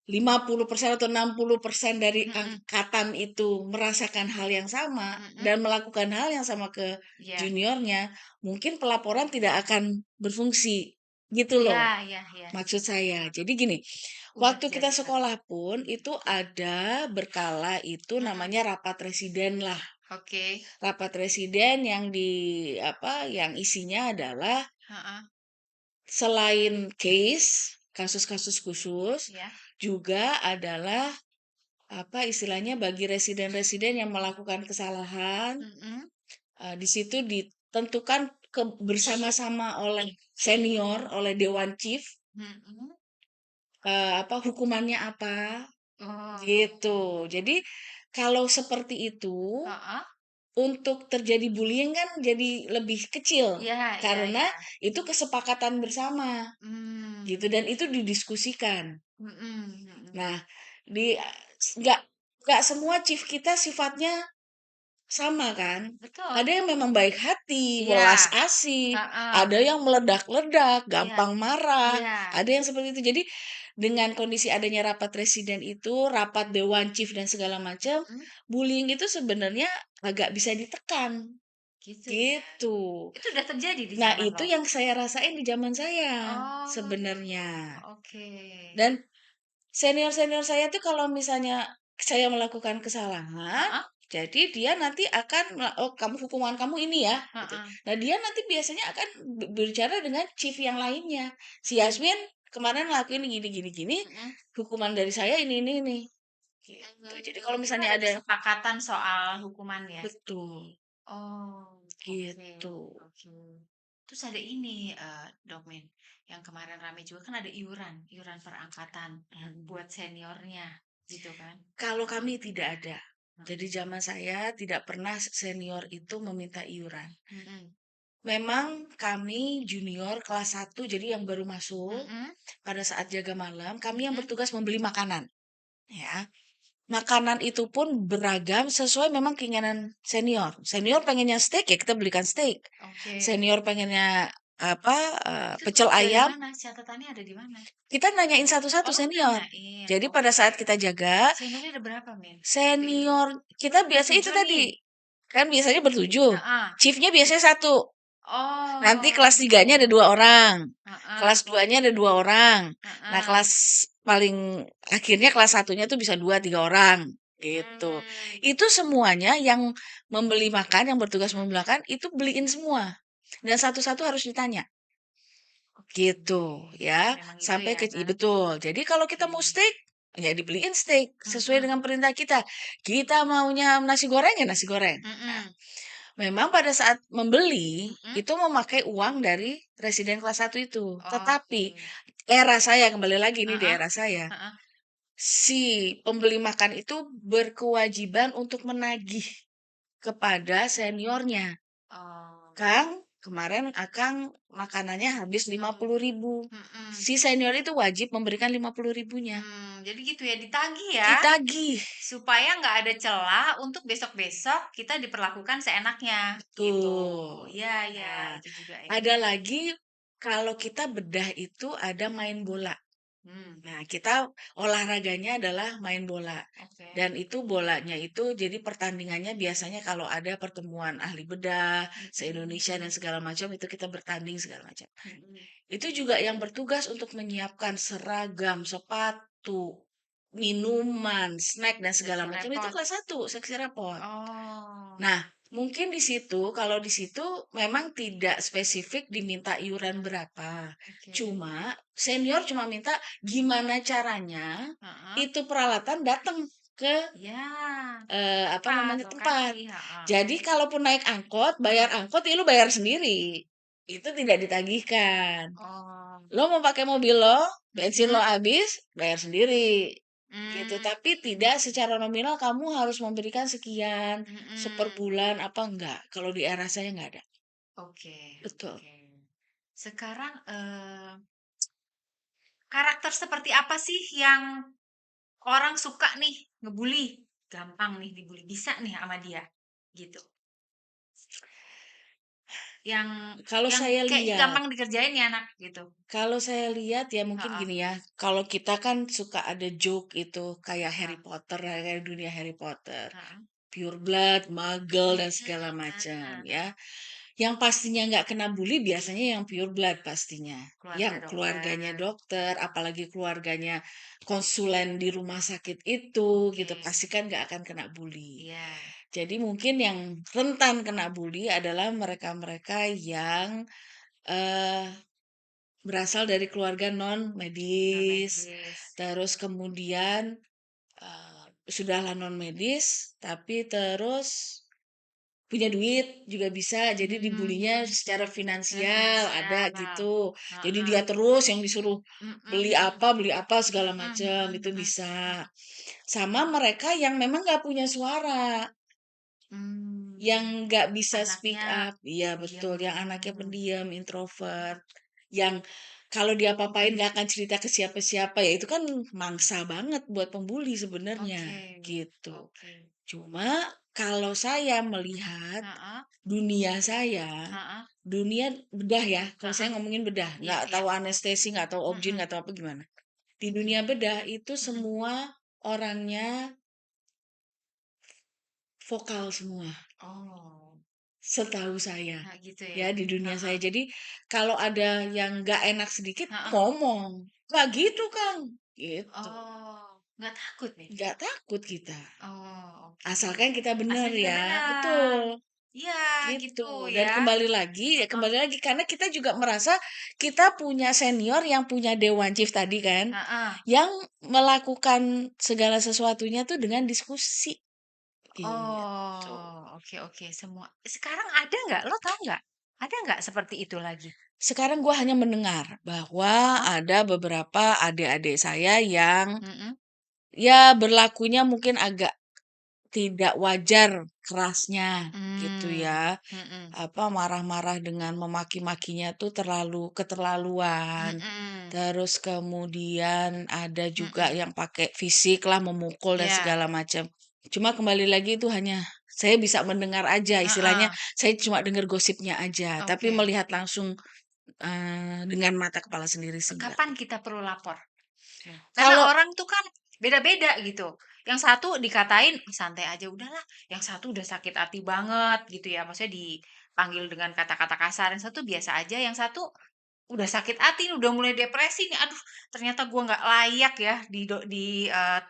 50% atau 60% dari mhm angkatan itu merasakan hal yang sama mhm, dan melakukan hal yang sama ke iya juniornya, mungkin pelaporan tidak akan berfungsi, gitu iya loh iya iya, maksud saya. Jadi gini, udah waktu kita jadi sekolah pun mhm itu ada berkala itu mhm, namanya rapat residen lah. oke, Rapat residen yang apa, yang isinya adalah heeh, selain case, kasus-kasus khusus, iya, juga adalah apa istilahnya bagi residen-residen yang melakukan kesalahan, mhm di situ ditentukan bersama-sama oleh senior, oleh dewan chief, mhm, apa hukumannya apa, oh, gitu. Jadi kalau seperti itu, heeh, untuk terjadi bullying kan jadi lebih kecil iya iya karena iya, itu kesepakatan bersama gitu mmm, dan itu didiskusikan. mhm mhm, Nah, di nggak nggak semua chief kita sifatnya sama kan. betul, Ada yang memang baik hati, iya, welas asih, heeh, ada yang meledak-ledak, iya gampang marah, iya, ada yang seperti itu. Jadi dengan kondisi adanya rapat presiden itu, rapat dewan chief dan segala macam, mhm, bullying itu sebenarnya agak bisa ditekan, gitu ya, gitu. itu udah terjadi di Nah, zaman itu lo? yang saya rasain di zaman saya Oh, sebenarnya. oke, Dan senior-senior saya tuh kalau misalnya saya melakukan kesalahan, heeh jadi dia nanti akan "Oh, kamu hukuman kamu ini ya," gitu. heeh, Nah, dia nanti biasanya akan berbicara dengan chief yang lainnya, "Si Yasmin kemarin ngelakuin gini gini gini, mhm. hukuman dari saya ini," gitu. Jadi kalau Itu misalnya ada ada kesepakatan soal hukuman ya? betul, Oh, oke gitu. oke. Terus ada ini, Dokmin, yang kemarin rame juga kan ada iuran iuran per angkatan buat seniornya. gitu kan? Kalau Heeh, kami tidak ada. heeh, Jadi zaman saya tidak pernah senior itu meminta iuran. mhm, Memang kami junior kelas 1 jadi yang baru masuk, mhm, pada saat jaga malam, kami yang mhm, bertugas membeli makanan, ya. Makanan itu pun beragam sesuai memang keinginan senior. Senior pengennya steak, ya kita belikan steak. oke. Senior pengennya apa, Itu pecel tahu dari ayam, mana? Catatannya ada di mana? kita nanyain satu-satu Oh, senior. nanyain, Jadi pada oke. saat kita jaga, Seniornya ada berapa, Min? senior kita biasanya itu Bertujuh tadi, nih? kan biasanya bertujuh, Heeh. chiefnya biasanya satu. Nanti Oh, kelas tiganya ada 2 orang, heeh, kelas duanya ada 2 orang. Nah, heeh. kelas paling akhirnya kelas satunya tuh bisa 2 3 orang, gitu. Mmm, Itu semuanya yang membeli makan, yang bertugas membeli mhm, makan, itu beliin semua. Dan satu-satu harus ditanya, oke. gitu ya. Memang itu Sampai ya ke kan? betul. Jadi kalau kita Oke. mau steak, ya dibeliin steak sesuai Mhm, dengan perintah kita. Kita maunya nasi goreng, ya nasi goreng. Nah, mhm, memang pada saat membeli, mhm. itu memakai uang dari residen kelas 1 itu. Tetapi, Oke. era saya, kembali lagi ini di Heeh, era saya, heeh. si pembeli makan itu berkewajiban untuk menagih kepada seniornya. Oh, Kang, kemarin Akang makanannya habis lima mhm, puluh ribu. mhm. Si senior itu wajib memberikan 50 ribunya. Jadi gitu ya, ditagih ya, Ditagih. supaya nggak ada celah untuk besok-besok kita diperlakukan seenaknya, gitu. Betul. Iya iya, Nah, itu juga ya. ada lagi kalau kita bedah itu ada main bola. Hmm, Nah, kita olahraganya adalah main bola. oke. Dan itu bolanya itu jadi pertandingannya biasanya kalau ada pertemuan ahli bedah Mhm, se-Indonesia dan segala macam itu kita bertanding segala macam. mhm. Itu juga yang bertugas untuk menyiapkan seragam, sepatu, minuman, snack dan segala Seksi macam itu repot. kelas 1 seksi rapot. Oh, Nah, mungkin di situ, kalau di situ memang tidak spesifik diminta iuran berapa. oke. Cuma senior cuma minta gimana caranya Heeh. itu peralatan datang ke Ya, apa tempat, namanya tempat. lokasi, heeh. Jadi kalaupun naik angkot, bayar Mhm. angkot ya lu bayar sendiri. Itu tidak ditagihkan. Oh, Lo mau pakai mobil lo, bensin lo mhm, habis, bayar sendiri. Gitu. mmm, Tapi tidak secara nominal kamu harus memberikan sekian, mhm. seperbulan apa enggak. Kalau di era saya enggak ada. Oke Betul. oke. Sekarang, karakter seperti apa sih yang orang suka nih ngebully? Gampang nih dibully, bisa nih sama dia, gitu. Yang Kalau yang saya kayaknya lihat, gampang dikerjain nih anak, gitu. kalau saya lihat ya mungkin Heeh gini ya. Kalau kita kan suka ada joke itu kayak heeh Harry Potter, kayak dunia Harry Potter. heeh. Pure blood, muggle dan Mhm, segala macam mhm. ya. Yang pastinya nggak kena bully biasanya yang pure blood pastinya. Yang Keluarga keluarganya dokter. dokter, apalagi keluarganya konsulen di rumah sakit itu Oke, gitu, pasti kan nggak akan kena bully. iya, Jadi mungkin yang rentan kena bully adalah mereka-mereka yang eh, berasal dari keluarga non non medis, medis. terus kemudian sudahlah non medis, tapi terus punya duit juga bisa, jadi dibulinya Mmm, secara secara finansial, ada finansial. gitu. Jadi Heeh. dia terus yang disuruh Mhm, beli apa segala mhm macam, mhm itu mhm bisa. mhm. Sama mereka yang memang nggak punya suara, yang Mmm, nggak bisa speak anaknya up. Iya pendiam betul, yang gitu. anaknya pendiam, introvert, yang kalau dia papain nggak akan cerita ke siapa-siapa, ya itu kan mangsa banget buat pembuli sebenarnya, Oke gitu. oke. Cuma kalau saya melihat Heeh dunia saya, heeh dunia bedah ya, kalau saya heeh. ngomongin bedah, Iya nggak iya. tahu anestesi, nggak tahu obgyn, Mhm nggak tahu apa gimana. Di dunia mhm bedah itu mhm. semua orangnya vokal semua, Oh, setahu saya. nah gitu ya? Ya, di dunia saya. Heeh Jadi kalau ada yang nggak enak sedikit, heeh. ngomong. Nggak gitu, Kang. Gitu. Oh, nggak takut nih? Nggak takut kita. Oh, oke. Asalkan kita benar Asal kita ya. benar. Betul. Iya, gitu Gitu, dan ya. Heeh kembali lagi karena kita juga merasa kita punya senior yang punya dewan chief tadi kan, heeh. yang melakukan segala sesuatunya tuh dengan diskusi, gitu. Oh, oke oke, semua sekarang ada nggak? Lo tahu nggak? Ada nggak seperti itu lagi? Sekarang gua hanya mendengar bahwa Heeh, ada beberapa adik-adik saya yang mhm, ya berlakunya mungkin agak tidak wajar kerasnya gitu Mmm, ya. mhm, Marah-marah dengan memaki-makinya tuh terlalu keterlaluan. mhm, Terus kemudian ada juga mhm, yang pakai fisik lah, memukul dan iya, segala macam. Cuma kembali lagi itu hanya saya bisa mendengar aja, istilahnya heeh, saya cuma dengar gosipnya aja, tapi oke. melihat langsung, dengan mata kepala sendiri sih enggak. Kapan kita perlu lapor? Nah, karena Kalau orang tuh kan beda-beda gitu. Yang satu dikatain, "Santai aja, udahlah." Yang satu udah sakit hati banget gitu ya, maksudnya dipanggil dengan kata-kata kasar, yang satu biasa aja, yang satu udah sakit hati nih, udah mulai depresi nih, "Aduh, ternyata gua nggak layak ya di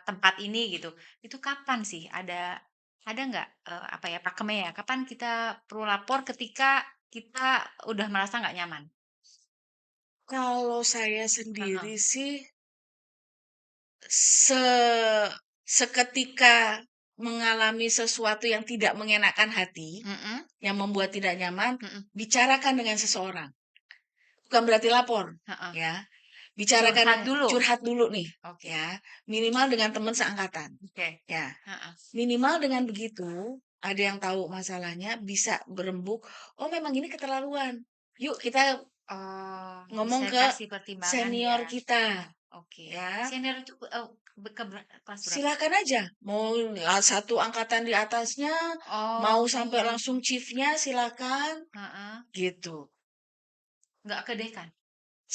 tempat ini," gitu. Itu kapan sih ada nggak, apa ya, pakemnya ya, kapan kita perlu lapor ketika kita udah merasa nggak nyaman? kalau saya Heeh, sendiri sih se seketika mengalami sesuatu yang tidak mengenakan hati, mhm, yang membuat tidak nyaman, mhm, bicarakan dengan seseorang. Bukan berarti lapor, heeh. ya. Bicarakan Curhat dulu? curhat dulu nih, Oke, ya. Minimal dengan teman seangkatan, oke, ya. heeh. Minimal dengan begitu, ada yang tahu masalahnya, bisa berembuk, "Oh memang ini keterlaluan. Yuk kita Oh, ngomong bisa ke kasih pertimbangan senior ya? kita." Oke. Ya. Senior itu, kelas berapa? Silakan aja, mau satu angkatan di atasnya, mau sampai Oh, langsung chief-nya silakan, heeh, gitu. nggak ke dekan?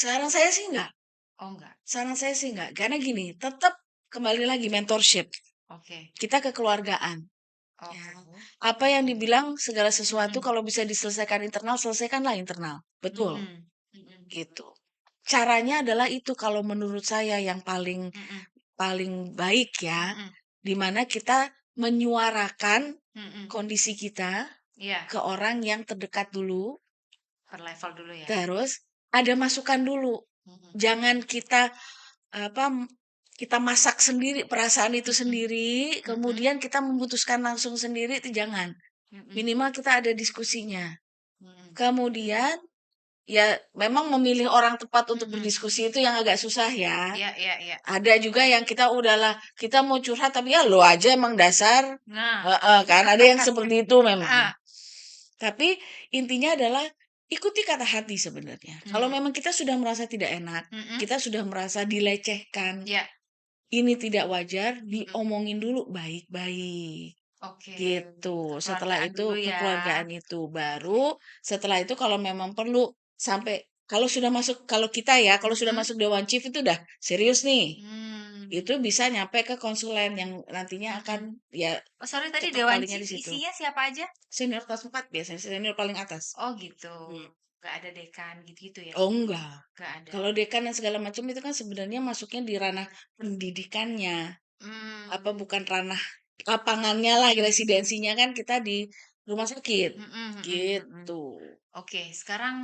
Saran saya sih enggak, Oh, enggak? saran saya sih enggak, karena gini, tetap kembali lagi mentorship, Oke. kita kekeluargaan, ya. Oh, Apa yang dibilang segala sesuatu mhm, kalau bisa diselesaikan internal, selesaikanlah internal, betul, mhm, mhm, gitu. Caranya adalah itu kalau menurut saya yang paling mhm, paling baik ya, mhm, di mana kita menyuarakan mhm. kondisi kita Iya, ke orang yang terdekat dulu, per level dulu ya? terus ada masukan dulu. Mhm, Jangan kita, apa, kita masak sendiri perasaan itu mhm, sendiri, mhm, kemudian kita memutuskan langsung sendiri itu jangan. mhm, Minimal kita ada diskusinya. mhm, Kemudian, ya memang memilih orang tepat untuk mhm. berdiskusi itu yang agak susah ya. Iya, iya, iya. Ada juga yang kita udahlah, kita mau curhat tapi ya lo aja emang dasar. Nah, Heeh, kan ada yang seperti itu memang. heeh, Tapi intinya adalah ikuti kata hati sebenarnya. Kalau mhm, memang kita sudah merasa tidak enak, mhm, kita sudah merasa dilecehkan, iya, ini tidak wajar, mhm. diomongin dulu baik-baik. Oke, Gitu. Setelah kekeluargaan itu dulu ya. kekeluargaan itu Oke. baru setelah itu kalau memang perlu sampai kalau sudah masuk kalau kita ya, kalau sudah Mhm. masuk dewan chief itu udah serius nih. Mmm, Itu bisa nyampe ke konsulen yang nantinya akan mhm. ya Oh, sorry tadi ketok Dewan palingnya Chief di situ. isinya siapa aja? Senior kelas 4 biasanya, senior paling atas. Oh gitu, Hmm. nggak ada dekan gitu-gitu ya? Oh enggak. Nggak ada? Kalau dekan dan segala macam itu kan sebenarnya masuknya di ranah pendidikannya. Apa Mmm, bukan ranah lapangannya lah, residensinya kan kita di rumah sakit. mhm, mhm, mhm. Gitu. Oke, sekarang,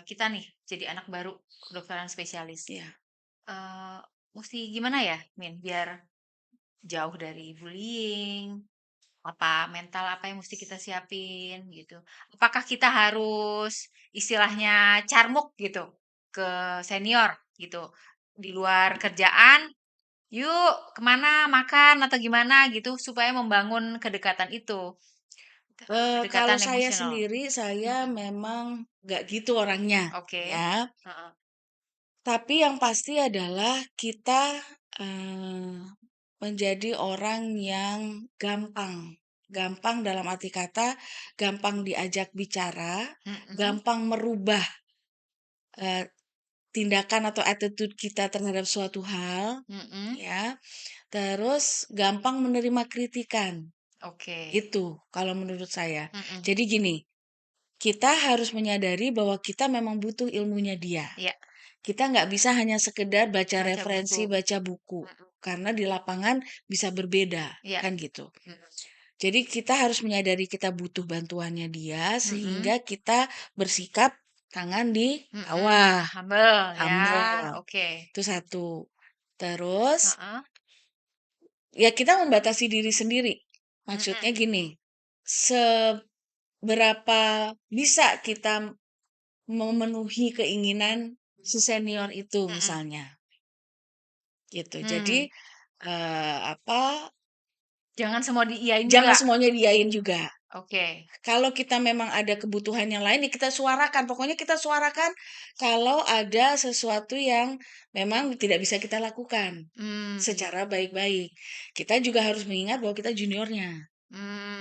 kita nih jadi anak baru kedokteran spesialis, Ya. eee, musti gimana ya, Min, biar jauh dari bullying, apa mental apa yang mesti kita siapin gitu? Apakah kita harus istilahnya carmuk gitu ke senior gitu, di luar kerjaan, "Yuk kemana makan," atau gimana gitu supaya membangun kedekatan itu, Kalau kedekatan saya emosional? sendiri, saya Mhm, memang nggak gitu orangnya, oke, ya. heeh, Tapi yang pasti adalah kita, eee, menjadi orang yang gampang. Gampang dalam arti kata, gampang diajak bicara, mhm, gampang merubah, eee, tindakan atau attitude kita terhadap suatu hal, mhm, ya. Terus gampang menerima kritikan, oke, itu kalau menurut saya. mhm, Jadi gini, kita harus menyadari bahwa kita memang butuh ilmunya dia. iya, Kita nggak bisa hanya sekedar baca baca referensi, buku, baca buku, mhm, karena di lapangan bisa berbeda, iya, kan gitu. mhm, Jadi kita harus menyadari kita butuh bantuannya dia, mhm, sehingga kita bersikap tangan di mhm, bawah, humble ya, humble, oke, itu satu. Terus, heeh, ya kita membatasi diri sendiri. Maksudnya mhm, gini, seberapa bisa kita memenuhi keinginan si senior itu mhm, misalnya, gitu. Jadi mmm. apa, Jangan semua diiyain jangan juga? semuanya diain juga. Oke. Kalau kita memang ada kebutuhan yang lain, ya kita suarakan. Pokoknya kita suarakan kalau ada sesuatu yang memang tidak bisa kita lakukan Mmm, secara baik-baik. Kita juga harus mengingat bahwa kita juniornya.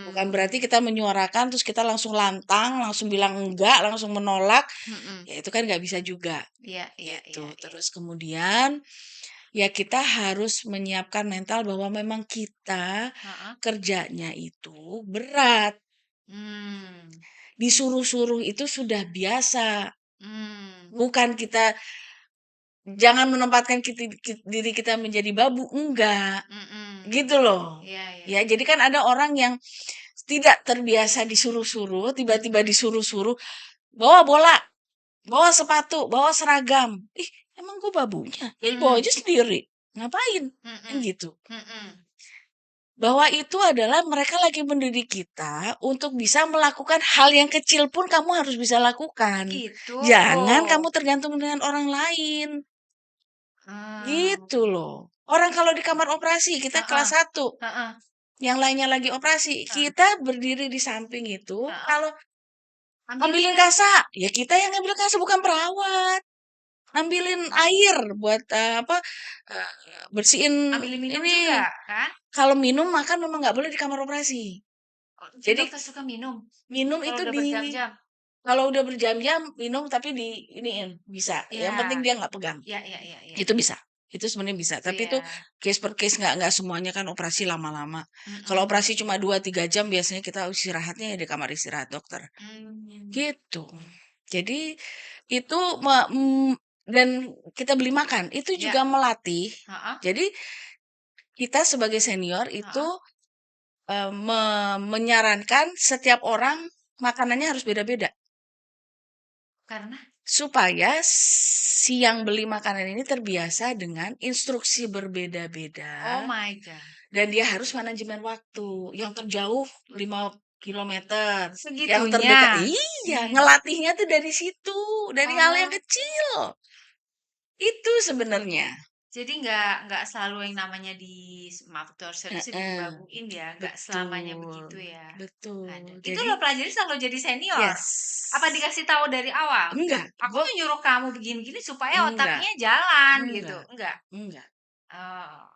Bukan mmm, berarti kita menyuarakan terus kita langsung lantang, langsung bilang enggak, langsung menolak. mhm. Ya itu kan nggak bisa juga Iya iya gitu. iya iya. Terus kemudian ya kita harus menyiapkan mental bahwa memang kita Heeh. kerjanya itu berat. Mmm, Disuruh-suruh itu sudah biasa. mmm, Bukan kita jangan menempatkan diri kita menjadi babu, enggak. mhm. Gitu loh. Iya iya. Ya, jadi kan ada orang yang tidak terbiasa disuruh-suruh, tiba-tiba disuruh-suruh, bawa bola, bawa sepatu, bawa seragam. Ih, emang gue babunya? Ya bawa Mhm, aja sendiri. Ngapain? Kan mhm, gitu. mhm. Bahwa itu adalah mereka lagi mendidik kita untuk bisa melakukan hal yang kecil pun kamu harus bisa lakukan. Gitu? Jangan kamu tergantung dengan orang lain. Gitu Mmm, loh. Orang kalau di kamar operasi, kita kelas heeh, satu, heeh, yang lainnya lagi operasi, heeh, kita berdiri di samping itu, heeh. kalau ambilin Ambilin kasa, ya kita yang ngambil kasa, bukan perawat. Ambilin air buat apa, bersihin ambilin minum ini. juga kan? Kalau minum makan memang nggak boleh di kamar operasi. Oh, Jadi dokter suka minum minum kalau itu udah di berjam-jam? kalau udah berjam-jam minum tapi di iniin, bisa. Yang penting Iya, dia nggak pegang. iya iya iya iya Itu iya. bisa. Itu sebenarnya bisa. Itu Tapi itu ya. case per case, nggak semuanya kan operasi lama-lama. Kalau Mhm operasi cuma mhm. 2-3 jam biasanya kita istirahatnya ya di kamar istirahat dokter. Mmm, Gitu. Jadi itu dan kita beli makan, itu iya, juga melatih. heeh Jadi kita sebagai senior itu heeh. menyarankan setiap orang makanannya harus beda-beda. Karena? Supaya si yang beli makanan ini terbiasa dengan instruksi berbeda-beda Oh my god, dan dia harus manajemen waktu. Yang terjauh 5 kilometer, yang segitunya? terdekat iya, Mmm, ngelatihnya tuh dari situ, dari hal yang oh, kecil. Itu sebenarnya. jadi nggak selalu yang namanya maaf tuh seriusnya Heeh, dibabuin ya, nggak selamanya begitu betul, ya? Ada. betul. Itu Jadi lo pelajari selalu jadi senior? Apa yes. dikasih tahu dari awal? Enggak, "Aku gue mau nyuruh kamu begini-gini supaya enggak, otaknya jalan," gitu, enggak, enggak? enggak. Oh,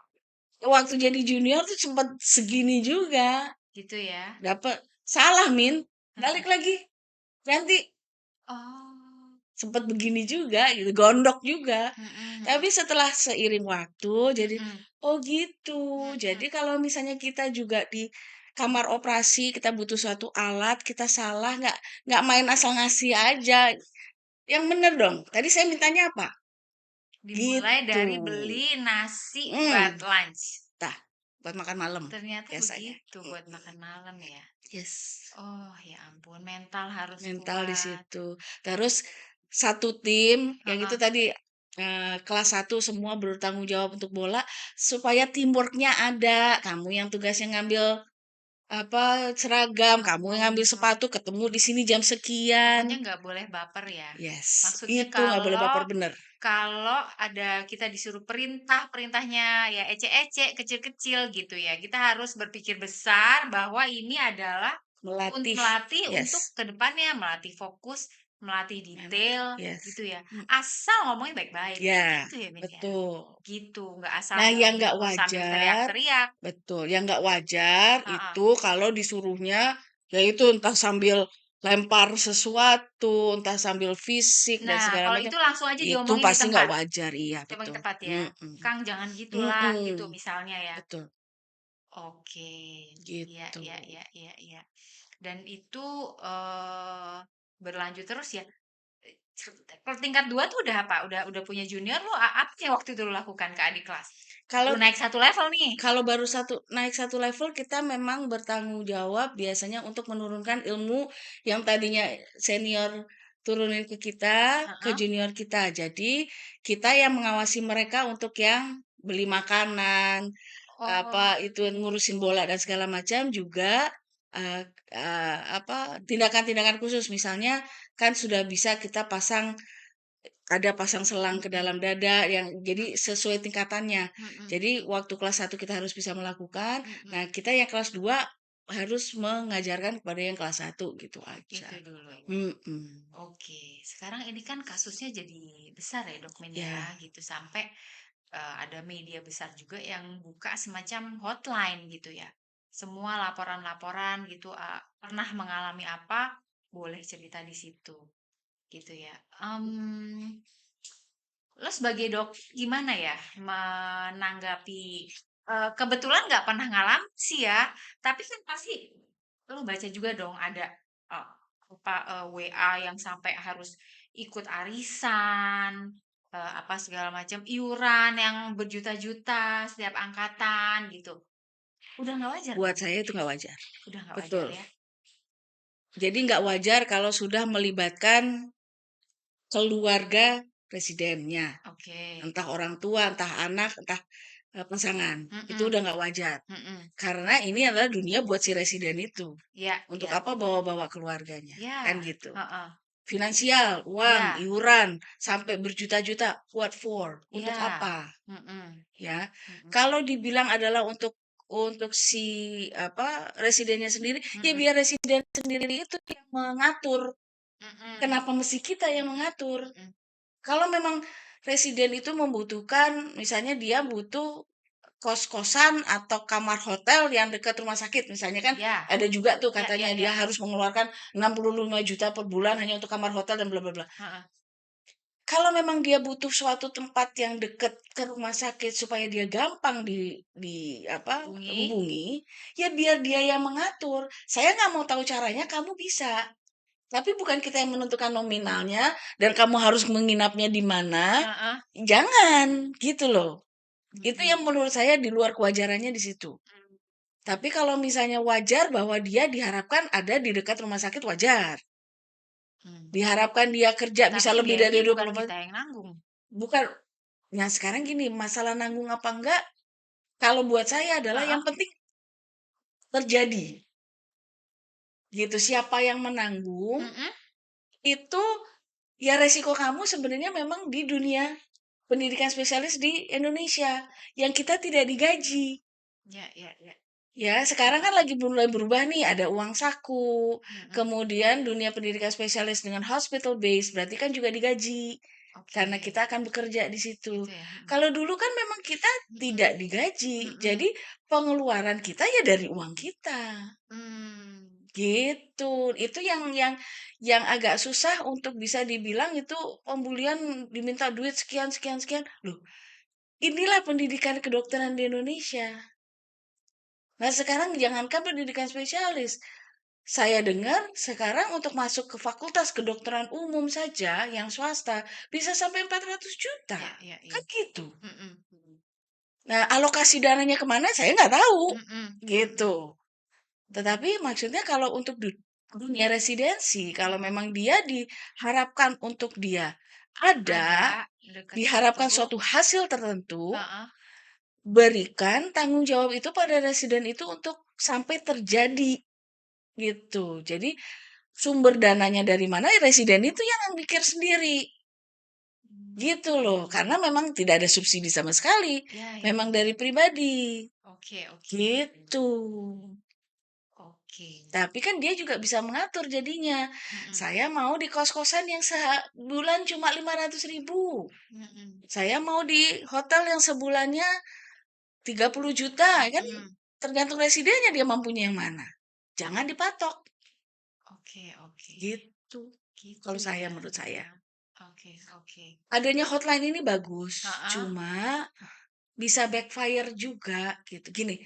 Waktu jadi junior tuh sempet segini juga. gitu ya? Dapet salah, Min, Heeh. balik lagi, ganti. Oh, Sempet begini juga gitu, gondok juga. mhm Tapi mhm, setelah seiring waktu jadi, mhm, oh gitu. Jadi mhm. kalau misalnya kita juga di kamar operasi, kita butuh suatu alat, kita salah, nggak main asal ngasih aja. Yang bener dong, tadi saya mintanya apa? Dimulai Gitu. dari beli nasi buat Hmm, lunch. tah, buat makan malam Ternyata biasanya. begitu buat makan malam ya? Yes. Oh, ya ampun, mental harus Mental di kuat. situ. Terus satu tim, yang itu Heeh. tadi, kelas satu semua bertanggung jawab untuk bola, supaya teamwork-nya ada. Kamu yang tugasnya ngambil, apa, seragam, kamu yang ngambil Oh, sepatu, ketemu di sini jam sekian. pokoknya nggak boleh baper ya? Yes, Maksudnya itu nggak boleh kalau baper, bener. kalau ada kita disuruh perintah, perintahnya ya ecek-ecek, kecil-kecil gitu ya. Kita harus berpikir besar bahwa ini adalah Melatih, melatih untuk yes, ke depannya, melatih fokus, melatih mental, detail, yes. gitu ya. Mhm, Asal ngomongnya baik-baik, ya, gitu ya, Min, ya? betul. Gitu, nggak asal Nah, yang nggak ngomong sambil wajar teriak-teriak. betul, yang nggak wajar Heeh. itu kalau disuruhnya, ya itu entah sambil lempar sesuatu, entah sambil fisik dan Nah, segala kalau macam, itu langsung aja itu diomongin di pasti nggak tempat. wajar, iya Coba di betul. tempat ya. Mhm, "Kang, jangan gitulah," gitu mhm, misalnya ya. betul, Oke. Iya gitu. iya iya iya iya. Dan itu, berlanjut terus ya? Kalau tingkat 2 tuh udah apa? Udah punya junior lo, apa yang waktu itu lo lakukan ke adik kelas? Kalau Baru naik satu level nih? kalau baru naik satu level, kita memang bertanggung jawab biasanya untuk menurunkan ilmu yang tadinya senior turunin ke kita, ke Heeh. junior kita. Jadi, kita yang mengawasi mereka untuk yang beli makanan, apa, Oh, itu ngurusin bola dan segala macam juga, apa, tindakan-tindakan khusus. Misalnya kan sudah bisa kita pasang ada pasang selang ke dalam dada yang jadi Mhm. sesuai tingkatannya. Mhm. Jadi waktu kelas 1 kita harus bisa melakukan, Mhm. nah kita yang kelas 2 harus mengajarkan kepada yang kelas 1 gitu aja. Itu dulu ya. Mhm. Oke, sekarang ini kan kasusnya jadi besar ya, Dok, Min, ya, Ya, gitu. Sampai, ada media besar juga yang buka semacam hotline gitu ya. Semua laporan-laporan gitu, pernah mengalami apa, boleh cerita di situ, gitu ya. Lo sebagai dok gimana ya menanggapi, kebetulan nggak pernah ngalamin sih ya, tapi kan pasti lo baca juga dong ada, eee, WA yang sampai harus ikut arisan, apa segala macam, iuran yang berjuta-juta setiap angkatan gitu. Udah nggak wajar buat dong? saya itu nggak wajar. Udah nggak wajar Betul. ya? Jadi nggak wajar kalau sudah melibatkan keluarga presidennya. Oke. Entah orang tua, entah anak, entah pasangan. Itu Mhm. udah nggak wajar. Mhm. Karena ini adalah dunia buat si residen itu. Iya, Untuk iya. apa bawa-bawa keluarganya, kan Iya, gitu. heeh. Finansial, uang, Iya, iuran, sampai berjuta-juta, what for? Untuk iya. apa? Mhm. Ya. Mhm. Kalau dibilang adalah untuk si apa residennya sendiri, ya Mhm. biar residen sendiri itu yang mengatur. Mhm. Kenapa mesti kita yang mengatur? Mhm. Kalau memang residen itu membutuhkan, misalnya dia butuh kos-kosan atau kamar hotel yang dekat rumah sakit, misalnya kan Ya. ada juga tuh Ya, katanya ya, dia ya. harus mengeluarkan 65 juta per bulan hanya untuk kamar hotel dan bla bla bla. Heeh. Kalau memang dia butuh suatu tempat yang dekat ke rumah sakit supaya dia gampang di apa Hubungi. hubungi, ya biar dia yang mengatur. Saya nggak mau tahu caranya, kamu bisa. Tapi bukan kita yang menentukan nominalnya dan kamu harus menginapnya di mana. Heeh. Jangan, gitu loh. Itu Mhm. yang menurut saya di luar kewajarannya di situ. Mmm. Tapi kalau misalnya wajar bahwa dia diharapkan ada di dekat rumah sakit, wajar. Mmm. Diharapkan dia kerja bisa Tapi lebih dari biayanya bukan 24, kita yang nanggung. bukan. Nah, sekarang gini, masalah nanggung apa enggak, kalau buat saya adalah Heeh. yang penting terjadi. Gitu. Siapa yang menanggung, Mhm. itu ya resiko kamu sebenarnya memang di dunia pendidikan spesialis di Indonesia yang kita tidak digaji. Ya, ya, ya. Ya, sekarang Heeh. kan lagi mulai berubah nih, ada uang saku, Mhm. kemudian dunia pendidikan spesialis dengan hospital base, berarti kan juga digaji. Oke. Karena kita akan bekerja di situ. Gitu ya? Mhm. Kalau dulu kan memang kita Mhm. tidak digaji, Mhm. jadi pengeluaran kita ya dari uang kita. Mmm. Gitu. Itu yang agak susah untuk bisa dibilang itu pembulian diminta duit sekian sekian sekian. Loh, inilah pendidikan kedokteran di Indonesia. Nah, sekarang jangankan pendidikan spesialis. Saya dengar sekarang untuk masuk ke fakultas kedokteran umum saja yang swasta bisa sampai 400 juta. Ya, ya, ya. Kan gitu. Mhm. Mhm. Nah, alokasi dananya kemana saya nggak tahu. Mhm. Mhm. Gitu. Mhm. Tetapi maksudnya kalau untuk dunia residensi, kalau Mhm. memang dia diharapkan untuk dia ada, Ada dekat situ. diharapkan suatu hasil tertentu, Heeh. berikan tanggung jawab itu pada residen itu untuk sampai terjadi gitu. Jadi sumber dananya dari mana ya residen itu yang mikir sendiri. Mmm. Gitu loh. Karena Mhm. memang tidak ada subsidi sama sekali. Ya, ya, Memang ya. dari pribadi. Oke, oke. Gitu. Oke. Tapi kan dia juga bisa mengatur jadinya. Mhm. Saya mau di kos-kosan yang sebulan cuma 500.000. Mhm. Saya mau di hotel yang sebulannya 30 juta. Kan Mhm. tergantung residennya dia mampunya yang mana. Jangan dipatok. Oke, oke. Gitu. Gitu Kalau saya, ya. menurut saya. Oke, oke. Adanya hotline ini bagus. Heeh. Cuma bisa backfire juga gitu. Gini,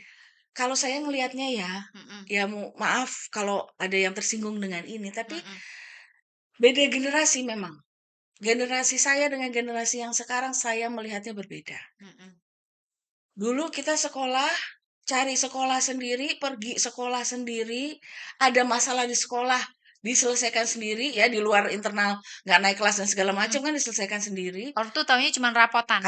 kalau saya ngelihatnya ya, Mhm. ya maaf kalau ada yang tersinggung dengan ini, tapi Mhm. beda generasi memang. Generasi saya dengan generasi yang sekarang saya melihatnya berbeda. Mhm. Dulu kita sekolah, cari sekolah sendiri, pergi sekolah sendiri, ada masalah di sekolah, diselesaikan sendiri ya di luar internal, nggak naik kelas dan segala macam Mhm. kan diselesaikan sendiri. Ortu taunya cuman rapotan.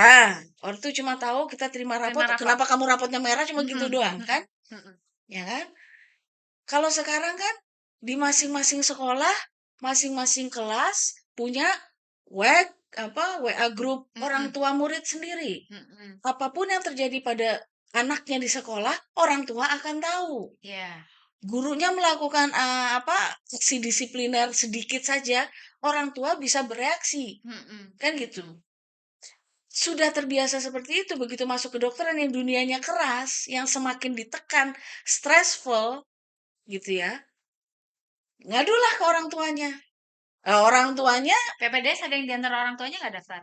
Ortu cuma tahu kita terima rapot, Terima rapot. kenapa kamu rapotnya merah cuma gitu Mhm. doang Mhm. kan? Mhm. Ya kan? Kalau sekarang kan di masing-masing sekolah, masing-masing kelas punya WEG, WA grup orang Mhm. tua murid sendiri. Mhm. Apapun yang terjadi pada anaknya di sekolah, orang tua akan tahu. Iya. Gurunya melakukan aksi disipliner sedikit saja, orang tua bisa bereaksi. Mhm. Kan gitu. Mhm. Sudah terbiasa seperti itu, begitu masuk kedokteran yang dunianya keras, yang semakin ditekan, stressful gitu ya. Ngadulah ke orang tuanya. Orang tuanya PPDS ada yang di antara orang tuanya nggak daftar?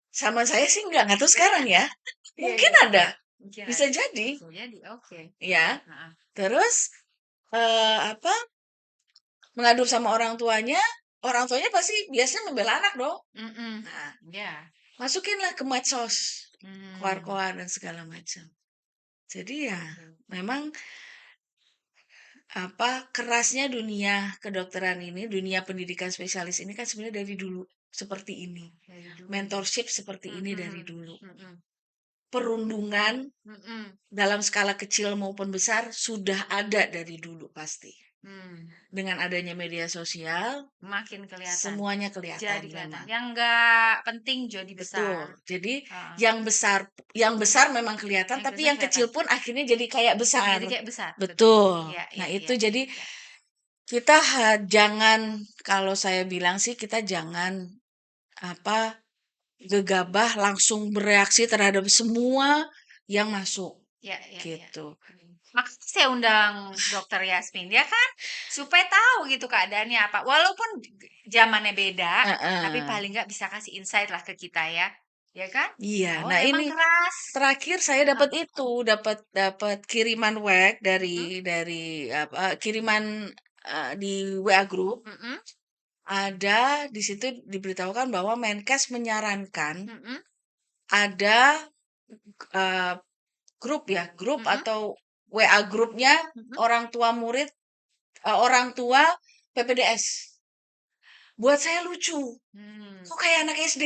sama saya sih nggak tahu sekarang ya. Iya, Mungkin iya. ada, Mungkin bisa ada. jadi, Bisa jadi, oke. ya. Heeh. Terus apa? Mengadu sama orang tuanya pasti biasanya membela anak dong. Mhm. Nah, Iya. masukinlah ke medsos, Mmm. koar-koar dan segala macam. Jadi ya, Oke. memang kerasnya dunia kedokteran ini, dunia pendidikan spesialis ini kan sebenarnya dari dulu seperti ini. Dari dulu. Mentorship seperti ini dari Mhm. dulu. Mhm. Perundungan Mhm. dalam skala kecil maupun besar sudah ada dari dulu pasti. Mmm. Dengan adanya media sosial, Makin kelihatan. semuanya kelihatan Jadi kelihatan. memang. Yang nggak penting jadi besar. Betul. Jadi Heeh. yang besar memang kelihatan, Yang tapi besar yang kecil kelihatan. pun akhirnya jadi kayak besar. Jadi kayak besar, betul. Betul. Iya, Nah, iya, itu iya, jadi iya. kita jangan, kalau saya bilang sih kita jangan apa gegabah langsung bereaksi terhadap semua yang masuk Iya, iya, iya. gitu. Makanya saya undang Dokter Yasmin, ya kan? Supaya tahu gitu keadaannya apa. Walaupun zamannya beda, tapi Heeh. paling nggak bisa kasih insight lah ke kita ya. Ya kan? Iya. Oh, Nah, emang ini keras. terakhir saya Heeh. dapat dapat dapat kiriman WhatsApp Mhm. dari kiriman di WA grup. Mhm. Ada di situ diberitahukan bahwa Menkes menyarankan Mhm. ada eh, grup Mhm. atau WA grupnya Mhm. orang tua murid, orang tua PPDS. Buat saya lucu. Hmm. Kok kayak anak SD?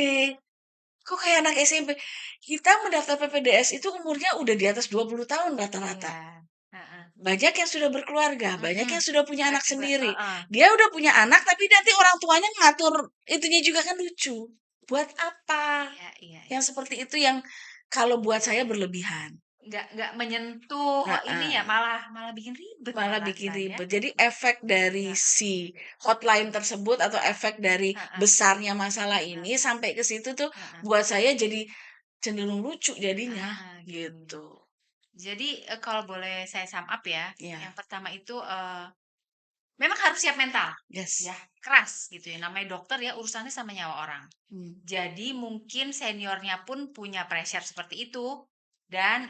Kok kayak anak SMP? Kita mendaftar PPDS itu umurnya udah di atas 20 tahun rata-rata. Iya. Heeh. Banyak yang sudah berkeluarga, banyak Mhm. yang sudah punya anak sendiri. Heeh. Dia udah punya anak, tapi nanti orang tuanya ngatur itunya juga kan lucu. Buat apa? Iya, iya, iya. Yang seperti itu yang kalau buat saya berlebihan. Nggak menyentuh ini ya, Heeh. malah malah bikin ribet Malah bikin malahan ya. ribet. Jadi efek dari Iya. si hotline tersebut atau efek dari Heeh. besarnya masalah Heeh. ini sampai ke situ tuh Heeh. buat saya jadi cenderung lucu jadinya Ah, gitu. gitu. Jadi, kalau boleh saya sum up ya, Ya, yang pertama itu, memang harus siap mental, ya, yes. keras gitu ya, namanya dokter ya urusannya sama nyawa orang. Hmm. Jadi mungkin seniornya pun punya pressure seperti itu dan,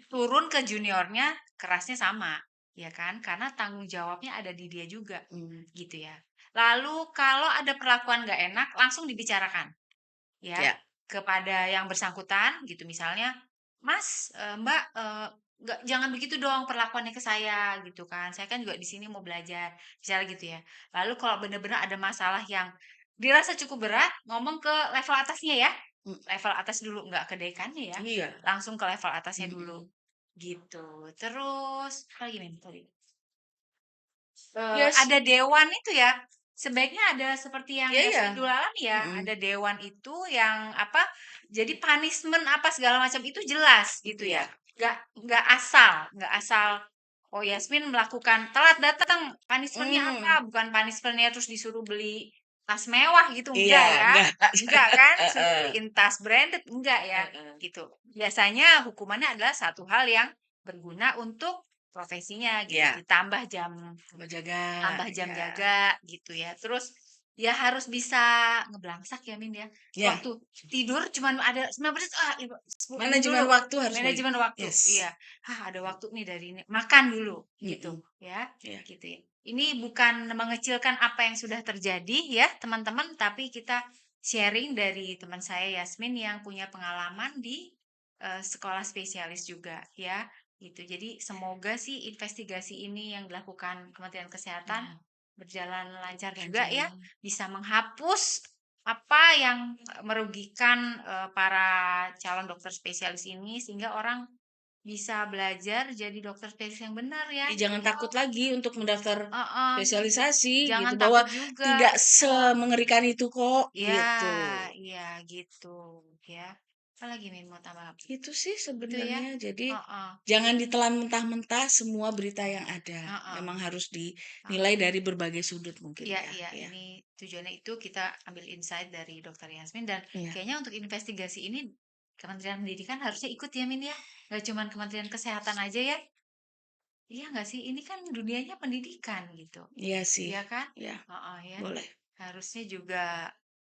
turun ke juniornya kerasnya sama, ya kan, karena tanggung jawabnya ada di dia juga, Hmm. gitu ya. Lalu kalau ada perlakuan nggak enak langsung dibicarakan. Ya, Ya. kepada yang bersangkutan gitu misalnya, "Mas, Mbak, nggak jangan begitu dong perlakuannya ke saya," gitu kan, "saya kan juga di sini mau belajar," misalnya gitu ya. Lalu kalau benar-benar ada masalah yang dirasa cukup berat, ngomong ke level atasnya ya, Hmm. level atas dulu, nggak ke dekannya ya, Iya. langsung ke level atasnya dulu, Mm-mm. gitu. Terus apalagi nih tadi? Yes. Ada dewan itu ya, sebaiknya ada seperti yang Iya, iya. Yasmin dulu alami ya, Mm-mm. ada dewan itu yang apa, jadi punishment apa segala macam itu jelas gitu ya. Iya. Nggak asal, oh Yasmin melakukan telat datang, punishment-nya apa, Hmm. bukan punishment-nya terus disuruh beli tas mewah gitu, Iya, enggak ya. enggak. Enggak kan, suruh Heeh. beliin tas branded, enggak ya, Heeh. gitu. Biasanya hukumannya adalah satu hal yang berguna untuk profesinya gitu, Iya, menjaga, tambah jam ya. jaga gitu ya. Terus ya harus bisa ngeblangsak ya Min ya. Ya, Waktu tidur cuman ada 9 menit, ini manajemen dulu, waktu harus baik. manajemen waktu. Yes. Iya. Ada waktu nih dari ini. Makan dulu gitu Mm-mm. ya. Ya. Gitu ya. Ini bukan mengecilkan apa yang sudah terjadi ya teman-teman, tapi kita sharing dari teman saya Yasmin yang punya pengalaman di sekolah spesialis juga ya gitu. Jadi semoga sih investigasi ini yang dilakukan Kementerian Kesehatan Ya, berjalan lancar juga ya, lancar. bisa menghapus apa yang merugikan para calon dokter spesialis ini sehingga orang bisa belajar jadi dokter spesialis yang benar ya. Jangan takut lagi untuk mendaftar Heeh, spesialisasi jangan gitu, bahwa takut juga. tidak semengerikan itu kok, Ya, gitu. iya gitu ya. Apalagi Min mau tambah apa? Itu sih Itu ya. sebenarnya. Jadi Heeh, jangan ditelan mentah-mentah semua berita yang ada. heeh, Memang harus heeh. dinilai dari berbagai sudut mungkin Iya, ya. iya, Ya, ini tujuannya itu kita ambil insight dari Dokter Yasmin dan iya. kayaknya untuk investigasi ini Kementerian Pendidikan harusnya ikut ya Min ya. Gak cuman Kementerian Kesehatan aja ya. Iya nggak sih? Ini kan dunianya pendidikan gitu. Iya sih. Iya kan? Ya, Heeh ya. boleh. Harusnya juga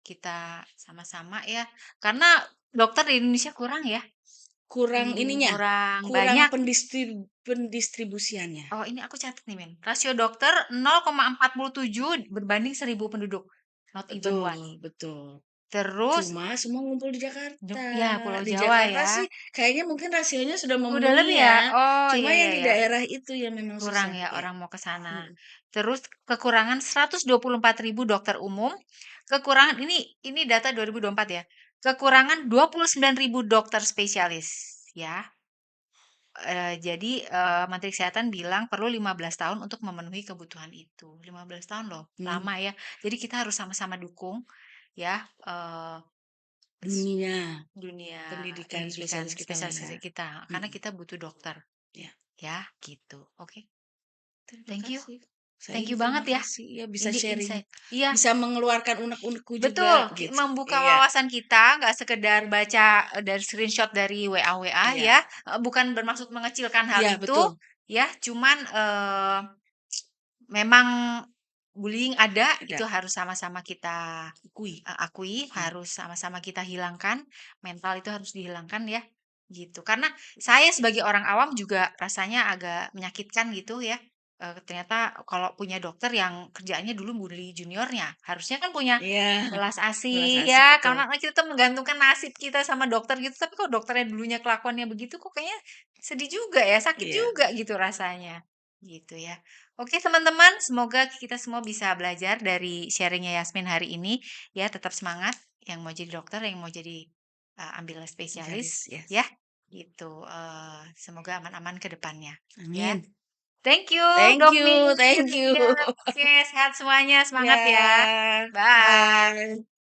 kita sama-sama ya. Karena dokter di Indonesia kurang ya. Kurang ininya, Kurang kurang banyak. pendistribusiannya. Oh, ini aku catat nih, Min. Rasio dokter 0,47 berbanding 1.000 penduduk. Not even one. Betul, betul. Terus, Cuma semua ngumpul di Jakarta. ya Pulau Di Jawa Jakarta ya. sih kayaknya mungkin rasionya sudah Udah memenuhi lebih ya? ya. Oh, Cuma iya, yang iya, di ya. daerah itu yang memang Kurang susah, ya ya. orang mau ke sana. Mm. Terus kekurangan 124.000 dokter umum. Kekurangan ini data 2024 ya. Kekurangan 29.000 dokter spesialis ya. Jadi Menteri Kesehatan bilang perlu 15 tahun untuk memenuhi kebutuhan itu. 15 tahun loh, Hmm. lama ya. Jadi kita harus sama-sama dukung ya Dunia dunia pendidikan pendidikan spesialis kita lah ya. spesialis kita karena Mm. kita butuh dokter Ya, ya gitu. Oke. terima Thank you. kasih. Saya Thank juga you terima banget ya. kasih. Ya bisa Ini sharing, insight. Iya, bisa mengeluarkan unek-unekku juga betul. gitu. Membuka Iya, wawasan kita, nggak sekedar baca dari screenshot dari WA iya, ya. Bukan bermaksud mengecilkan hal iya itu, betul. ya. Cuman memang bullying ada, itu Ada, harus sama-sama kita akui. akui, Hmm. harus sama-sama kita hilangkan. Mental itu harus dihilangkan ya, gitu. Karena saya sebagai orang awam juga rasanya agak menyakitkan gitu ya. Ternyata kalau punya dokter yang kerjaannya dulu bully juniornya, harusnya kan punya Iya, belas belas asih asih ya, betul. karena kita tuh menggantungkan nasib kita sama dokter gitu. Tapi kalau dokternya dulunya kelakuannya begitu, kok kayaknya sedih juga ya, sakit Iya. juga gitu rasanya, gitu ya. Oke teman-teman, semoga kita semua bisa belajar dari sharingnya Yasmin hari ini. Ya, tetap semangat yang mau jadi dokter, yang mau jadi ambil Spesialis, spesialis, yes. ya, gitu. Semoga aman-aman ke depannya, ya. Amin. Thank you, Thank Dok you, Min. thank you. Ya, oke, sehat semuanya, semangat ya. Ya, Bye. bye.